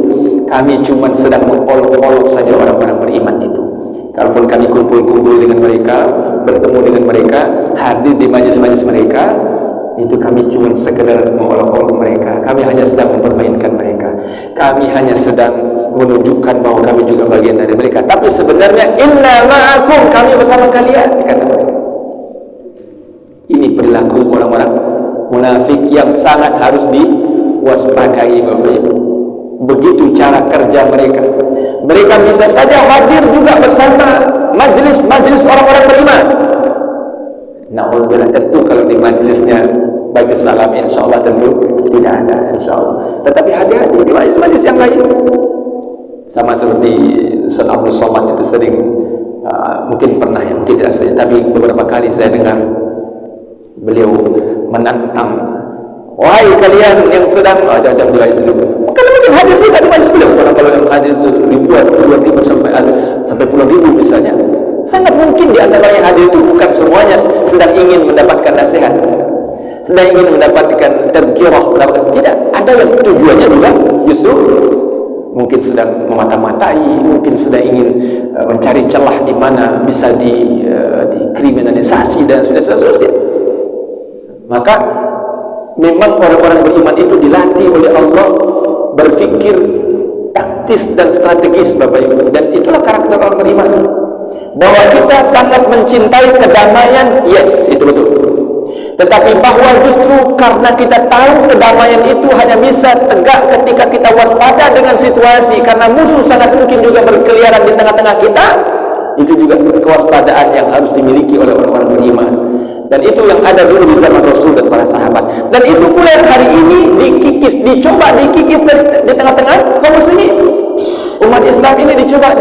Kami cuma sedang mengolok-olok saja orang-orang beriman itu. Kalaupun kami kumpul-kumpul dengan mereka, bertemu dengan mereka, hadir di majlis-majlis mereka, itu kami cuma sekedar mengolok-olok mereka. Kami hanya sedang mempermainkan mereka. Kami hanya sedang menunjukkan bahwa kami juga bagian dari mereka. Tapi sebenarnya inna ma'akum, kami bersama kalian, kata mereka. Ini perilaku orang-orang munafik yang sangat harus diwaspadai, Bapak Ibu. Begitu cara kerja mereka. Mereka bisa saja hadir juga bersama majlis-majlis orang-orang beriman. Na'udzubillah, tentu kalau di majlisnya bagi salam, insyaAllah tentu tidak ada, insyaAllah. Tetapi hati-hati di majlis-majlis yang lain. Sama seperti Ustaz Abdul Somad itu sering, mungkin pernah ya, mungkin tidak saja, tapi beberapa kali saya dengar beliau menantang, wahai kalian yang sedang macam-macam juga itu. Kalau mungkin hadir juga di majlis beliau, kalau yang hadir itu ribuan, puluhan ribu sampai puluhan ribu misalnya. Sangat mungkin di antara yang hadir itu bukan semuanya sedang ingin mendapatkan nasihat, sedang ingin mendapatkan tazkirah, tidak. Ada yang tujuannya juga justru mungkin sedang memata-matai, mungkin sedang ingin mencari celah di mana bisa dikriminalisasi dan seterusnya. Maka memang orang-orang beriman itu dilatih oleh Allah berfikir taktis dan strategis, Bapak Ibu. Dan itulah karakter orang beriman, bahwa kita sangat mencintai kedamaian, yes, itu betul. Tetapi bahwa justru karena kita tahu kedamaian itu hanya bisa tegak ketika kita waspada dengan situasi, karena musuh sangat mungkin juga berkeliaran di tengah-tengah kita. Itu juga kewaspadaan yang harus dimiliki oleh orang-orang beriman. Dan itu yang ada dulu di zaman Rasul dan para sahabat. Dan itu pula yang hari ini dicoba dikikis di tengah-tengah kaum muslimin. Umat Islam ini dicoba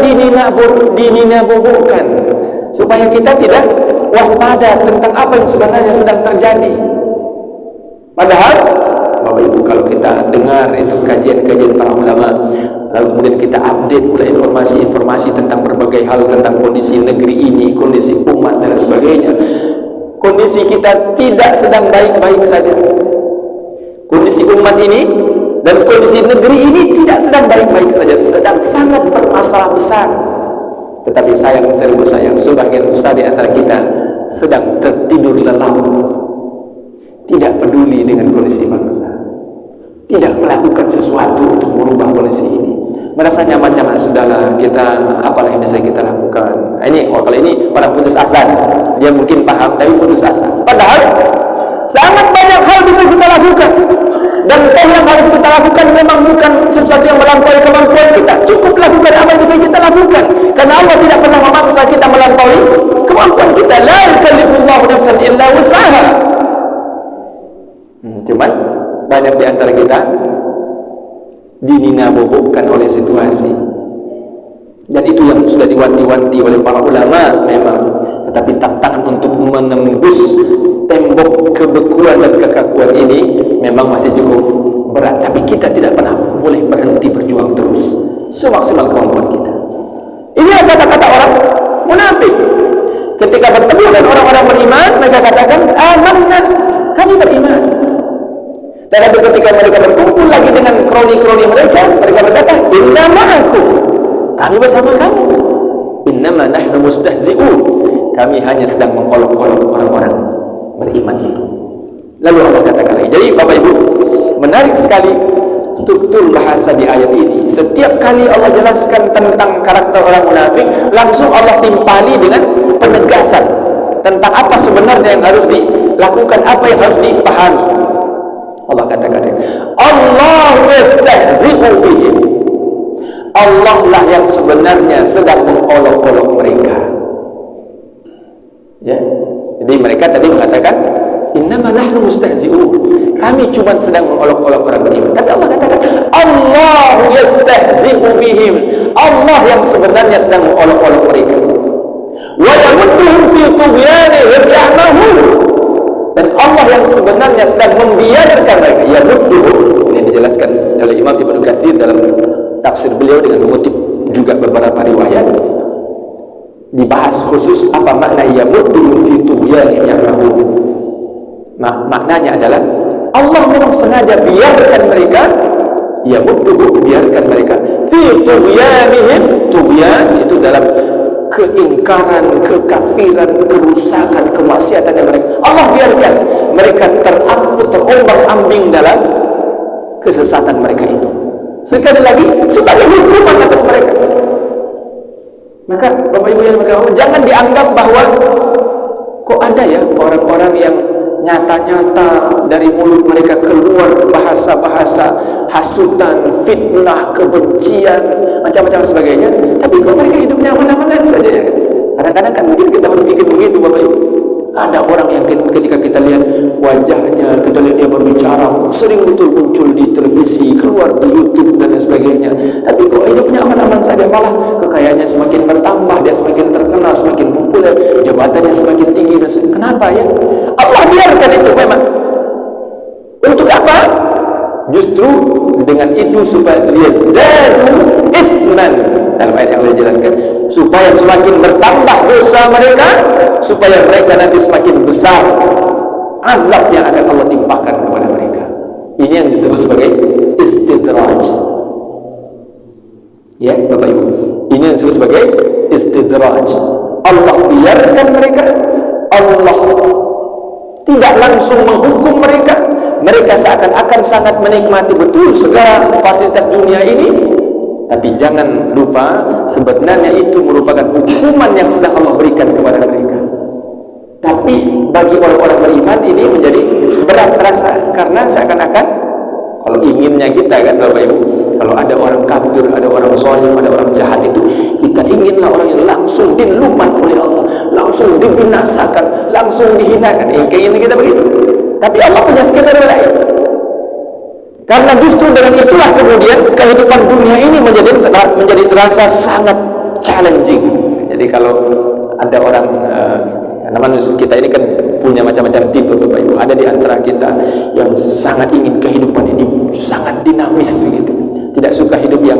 dininabobokan supaya kita tidak waspada tentang apa yang sebenarnya sedang terjadi. Padahal Bapak Ibu, kalau kita dengar itu kajian-kajian para ulama, lalu kemudian kita update pula informasi-informasi tentang berbagai hal, tentang kondisi negeri ini, kondisi umat dan sebagainya, kondisi kita tidak sedang baik-baik saja. Kondisi umat ini dan kondisi negeri ini tidak sedang baik-baik saja, sedang sangat bermasalah besar. Tetapi sayang, seribu sayang, sebagian besar di antara kita sedang tertidur lelap, tidak peduli dengan kondisi bangsa, tidak melakukan sesuatu untuk merubah kondisi ini. Merasa nyaman-nyaman, sudahlah, kita apalah yang bisa kita lakukan. Kalau ini orang putus asa, dia mungkin paham tapi putus asa. Padahal sangat banyak hal bisa kita lakukan, dan yang harus kita lakukan memang bukan sesuatu yang melampaui kemampuan kita. Cukup lakukan apa yang bisa kita lakukan, karena Allah tidak pernah memaksa kita melampaui kemampuan kita. La yukallifullahu nafsan illa wus'aha. Cuman banyak di antara kita dininabobokan oleh situasi, dan itu yang sudah diwanti-wanti oleh para ulama memang. Tetapi tantangan untuk menembus tembok kebekuan dan kekakuan ini memang masih cukup berat. Tapi kita tidak pernah boleh berhenti berjuang terus semaksimal kemampuan kita. Inilah kata-kata orang munafik. Ketika bertemu dengan orang-orang beriman, mereka katakan amanna, kami beriman. Tapi ketika mereka berkumpul lagi dengan kroni-kroni mereka berkata, inna ma'akum, kami bersama kamu. Innama nahnu mustahzi'un, kami hanya sedang mengolok-olok orang-orang beriman itu. Lalu Allah katakan lagi. Jadi Bapak Ibu, menarik sekali struktur bahasa di ayat ini. Setiap kali Allah jelaskan tentang karakter orang munafik, langsung Allah timpali dengan penegasan tentang apa sebenarnya yang harus dilakukan, apa yang harus dipahami. Allah katakan, Allah yastahzi'u bihim, Allah lah yang sebenarnya sedang mengolok-olok mereka. Ya, jadi mereka tadi mengatakan innama nahnu mustahzi'un, kami cuma sedang mengolok-olok orang beriman. Tapi Allah katakan Allah yastahzi'u bihim, Allah yang sebenarnya sedang mengolok-olok mereka. Wa yamudduhum fi tughyanihim ya'mahun, dan Allah yang sebenarnya sedang membiarkan mereka. Yamudduhum, ini dijelaskan oleh Imam Ibnu Katsir dalam tafsir beliau dengan mengutip juga beberapa riwayat. Dibahas khusus apa makna yamudduhum fi tughyanihim ya'mahun. Maknanya adalah Allah memang sengaja biarkan mereka yamudduhum, biarkan mereka fi tughyanihim. Tughyan itu dalam keingkaran, kekafiran, kerusakan, kemaksiatan yang mereka, Allah biarkan mereka terombang-ambing dalam kesesatan mereka itu. Sekali lagi sebagai hukuman atas mereka. Maka Bapak Ibu yang berkata, jangan dianggap bahwa kok ada ya orang-orang yang nyata-nyata dari mulut mereka keluar bahasa-bahasa hasutan, fitnah, kebencian, macam-macam sebagainya, tapi kok mereka hidupnya aman-aman saja ya. Kadang-kadang kan mungkin kita berpikir begitu Bapak Ibu. Ada orang yang ketika kita lihat wajahnya, kita lihat dia berbicara, sering betul muncul di televisi, keluar di YouTube dan sebagainya, tapi kok hidupnya aman-aman saja, malah kekayaannya semakin bertambah, dia semakin terkenal, semakin populer, jabatannya semakin tinggi. Kenapa ya? Allah biarkan itu memang. Untuk apa? Justru dengan itu supaya liyazdadu ithman. Dalam ayat yang Allah jelaskan, supaya semakin bertambah dosa mereka, supaya mereka nanti semakin besar azab yang akan Allah timpakan kepada mereka. Ini yang disebut sebagai istidraj. Ya Bapak Ibu, ini yang disebut sebagai istidraj. Allah biarkan mereka, Allah tidak langsung menghukum mereka. Mereka seakan-akan sangat menikmati betul segala fasilitas dunia ini, tapi jangan lupa sebenarnya itu merupakan hukuman yang sedang Allah berikan kepada mereka. Tapi bagi orang-orang beriman ini menjadi berat terasa, karena seakan-akan kalau inginnya kita kan Bapak Ibu, kalau ada orang kafir, ada orang zalim, ada orang jahat itu, kita inginlah orang yang langsung dilumat oleh Allah, langsung dibinasakan, langsung dihinakan. Keinginan kita begitu. Tapi Allah punya skenario lain. Karena justru dengan itulah kemudian kehidupan dunia ini menjadi terasa sangat challenging. Jadi kalau ada orang manusia kita ini kan punya macam-macam tipe Bapak Ibu. Ada di antara kita yang sangat ingin kehidupan ini sangat dinamis begitu. Tidak suka hidup yang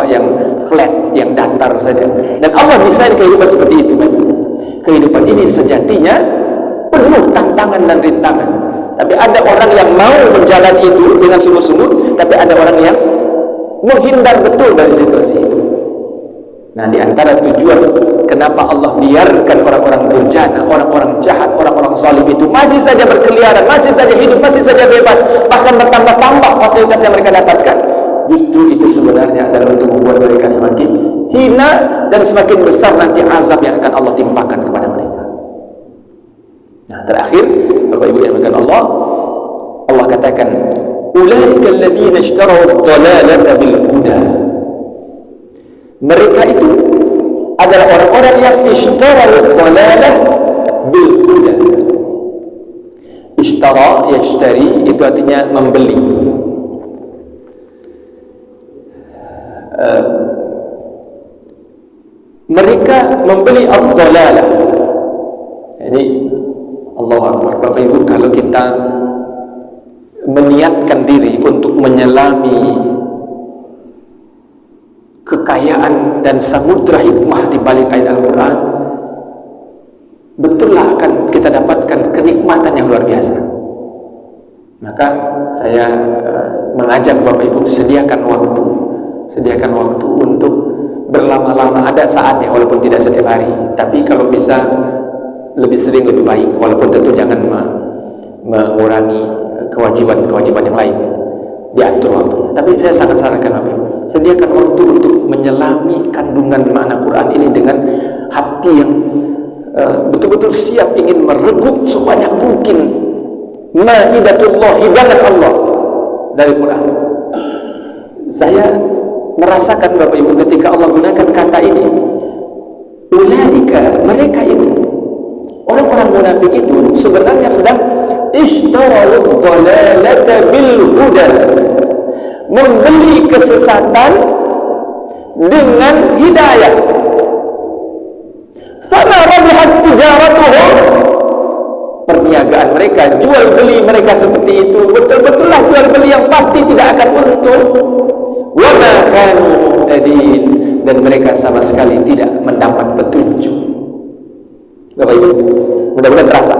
yang flat, yang datar saja. Dan Allah desain kehidupan seperti itu, Bapak. Kehidupan ini sejatinya penuh tantangan dan rintangan. Tapi ada orang yang mau menjalani itu dengan sungguh-sungguh, tapi ada orang yang menghindar betul dari situasi itu. Nah, di antara tujuan kenapa Allah biarkan orang-orang durjana, orang-orang jahat, orang-orang zalim itu masih saja berkeliaran, masih saja hidup, masih saja bebas, bahkan bertambah-tambah fasilitas yang mereka dapatkan, justru itu sebenarnya adalah untuk membuat mereka semakin hina dan semakin besar nanti azab yang akan Allah timpakan kepada mereka. Nah, terakhir Bapak Ibu yang dimuliakan Allah, Allah katakan, ulaika alladzina ishtaraw ad-dalalata bil huda. Mereka itu adalah orang-orang yang ishtaraw ad-dalalah bil huda. Ishtara, yashtari itu artinya membeli. Mereka membeli ad-dalalah. Jadi Allahu Akbar. Bapak Ibu, kalau kita meniatkan diri untuk menyelami kekayaan dan samudra hikmah di balik ayat Al-Quran, betullah akan kita dapatkan kenikmatan yang luar biasa. Maka saya mengajak Bapak Ibu sediakan waktu untuk berlama-lama. Ada saatnya, walaupun tidak setiap hari, tapi kalau bisa lebih sering lebih baik, walaupun tentu jangan mengurangi kewajiban yang lain, diatur waktunya. Tapi saya sangat sarankan Bapak Ibu, sediakan waktu untuk menyelami kandungan makna Quran ini dengan hati yang betul-betul siap ingin mereguk sebanyak mungkin maidatullah, hidangan Allah dari Quran. Saya merasakan Bapak Ibu ketika Allah gunakan kata ini, ulaika, mereka itu, orang-orang munafik itu sebenarnya sedang ishtarawud dhalalata bil huda, membeli kesesatan dengan hidayah. Fama rabihat tijaratuhum, perniagaan mereka, jual beli mereka seperti itu betul-betullah jual beli yang pasti tidak akan untung. Wa ma kanu muhtadin, dan mereka sama sekali tidak mendapat petunjuk. Bapak Ibu, mudah-mudahan terasa.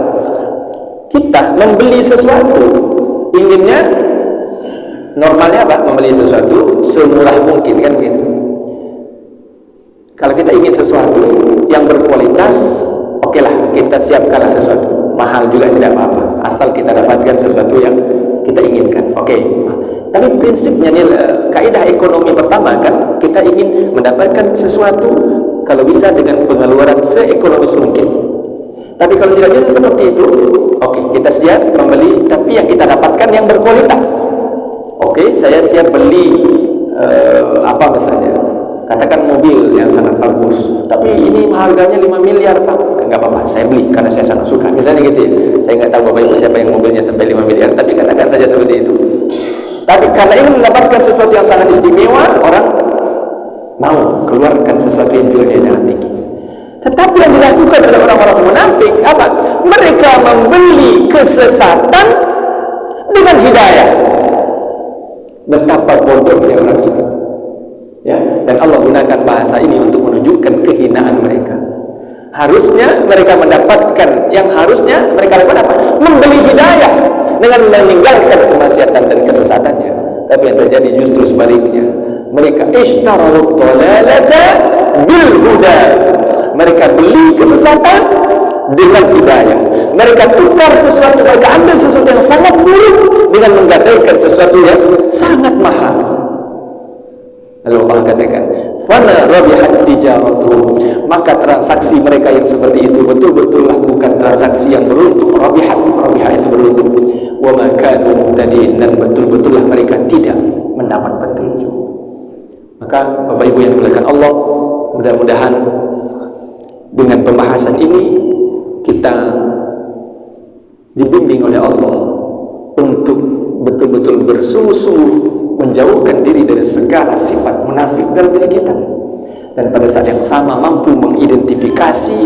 Kita membeli sesuatu, inginnya Normalnya apa? Membeli sesuatu semurah mungkin, kan begitu. Kalau kita ingin sesuatu yang berkualitas, oke lah, kita siapkanlah sesuatu. Mahal juga tidak apa-apa, asal kita dapatkan sesuatu yang kita inginkan. Oke. Tapi prinsipnya nih, kaidah ekonomi pertama kan, kita ingin mendapatkan sesuatu kalau bisa dengan pengeluaran seekonomis mungkin. Tapi kalau tidak bisa seperti itu, oke, kita siap membeli, tapi yang kita dapatkan yang berkualitas. Oke, saya siap beli apa misalnya, katakan mobil yang sangat bagus, tapi ini harganya 5 miliar Pak, enggak apa-apa, saya beli karena saya sangat suka, misalnya gitu ya. Saya nggak tahu Bapak Ibu siapa yang mobilnya sampai 5 miliar, tapi katakan saja seperti itu. Tapi karena ingin mendapatkan sesuatu yang sangat istimewa, orang mau keluarkan sesuatu yang jualnya sangat tinggi. Tetapi yang dilakukan oleh orang-orang munafik apa? Mereka membeli kesesatan dengan hidayah. Betapa bodohnya orang ini, ya. Dan Allah gunakan bahasa ini untuk menunjukkan kehinaan mereka. Harusnya mereka mendapatkan yang harusnya mereka lakukan apa? Membeli hidayah dengan meninggalkan kemaksiatan dan kesesatannya. Tapi yang terjadi justru sebaliknya. Mereka ishtarawut dhalalata bil huda. Mereka beli kesesatan dengan hidayah. Mereka tukar sesuatu, mereka ambil sesuatu yang sangat buruk dengan menggadaikan sesuatu yang sangat mahal. Lalu Allah katakan, "Fana rabihat tijaratuhum." Maka transaksi mereka yang seperti itu betul-betullah bukan transaksi yang beruntung. Rabihat itu beruntung. Wa ma kanu muhtadin, dan betul-betullah mereka tidak mendapat petunjuk. Maka Bapak Ibu yang dimuliakan Allah, mudah-mudahan dengan pembahasan ini kita dibimbing oleh Allah untuk betul-betul bersungguh-sungguh menjauhkan diri dari segala sifat munafik dalam diri kita, dan pada saat yang sama mampu mengidentifikasi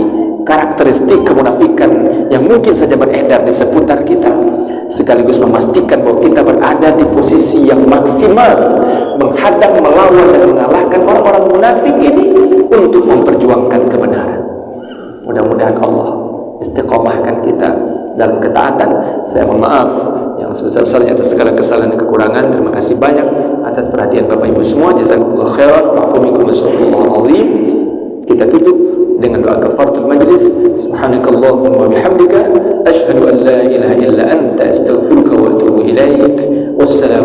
karakteristik kemunafikan yang mungkin saja beredar di seputar kita, sekaligus memastikan bahwa kita berada di posisi yang maksimal menghadang, melawan dan mengalahkan orang-orang munafik ini untuk memperjuangkan kebenaran. Mudah-mudahan Allah istiqomahkan kita dalam ketaatan. Saya mohon maaf yang sebesar-besarnya atas segala kesalahan dan kekurangan. Terima kasih banyak atas perhatian Bapak Ibu semua. Jazakumullah khairan wa afu minkum wassalamualaikum. Azim. Kita tutup dengan doa kafaratul majlis. Subhanakallahumma wa bihamdika asyhadu an la ilaha illa anta astaghfiruka wa atubu ilaik. Wassalamu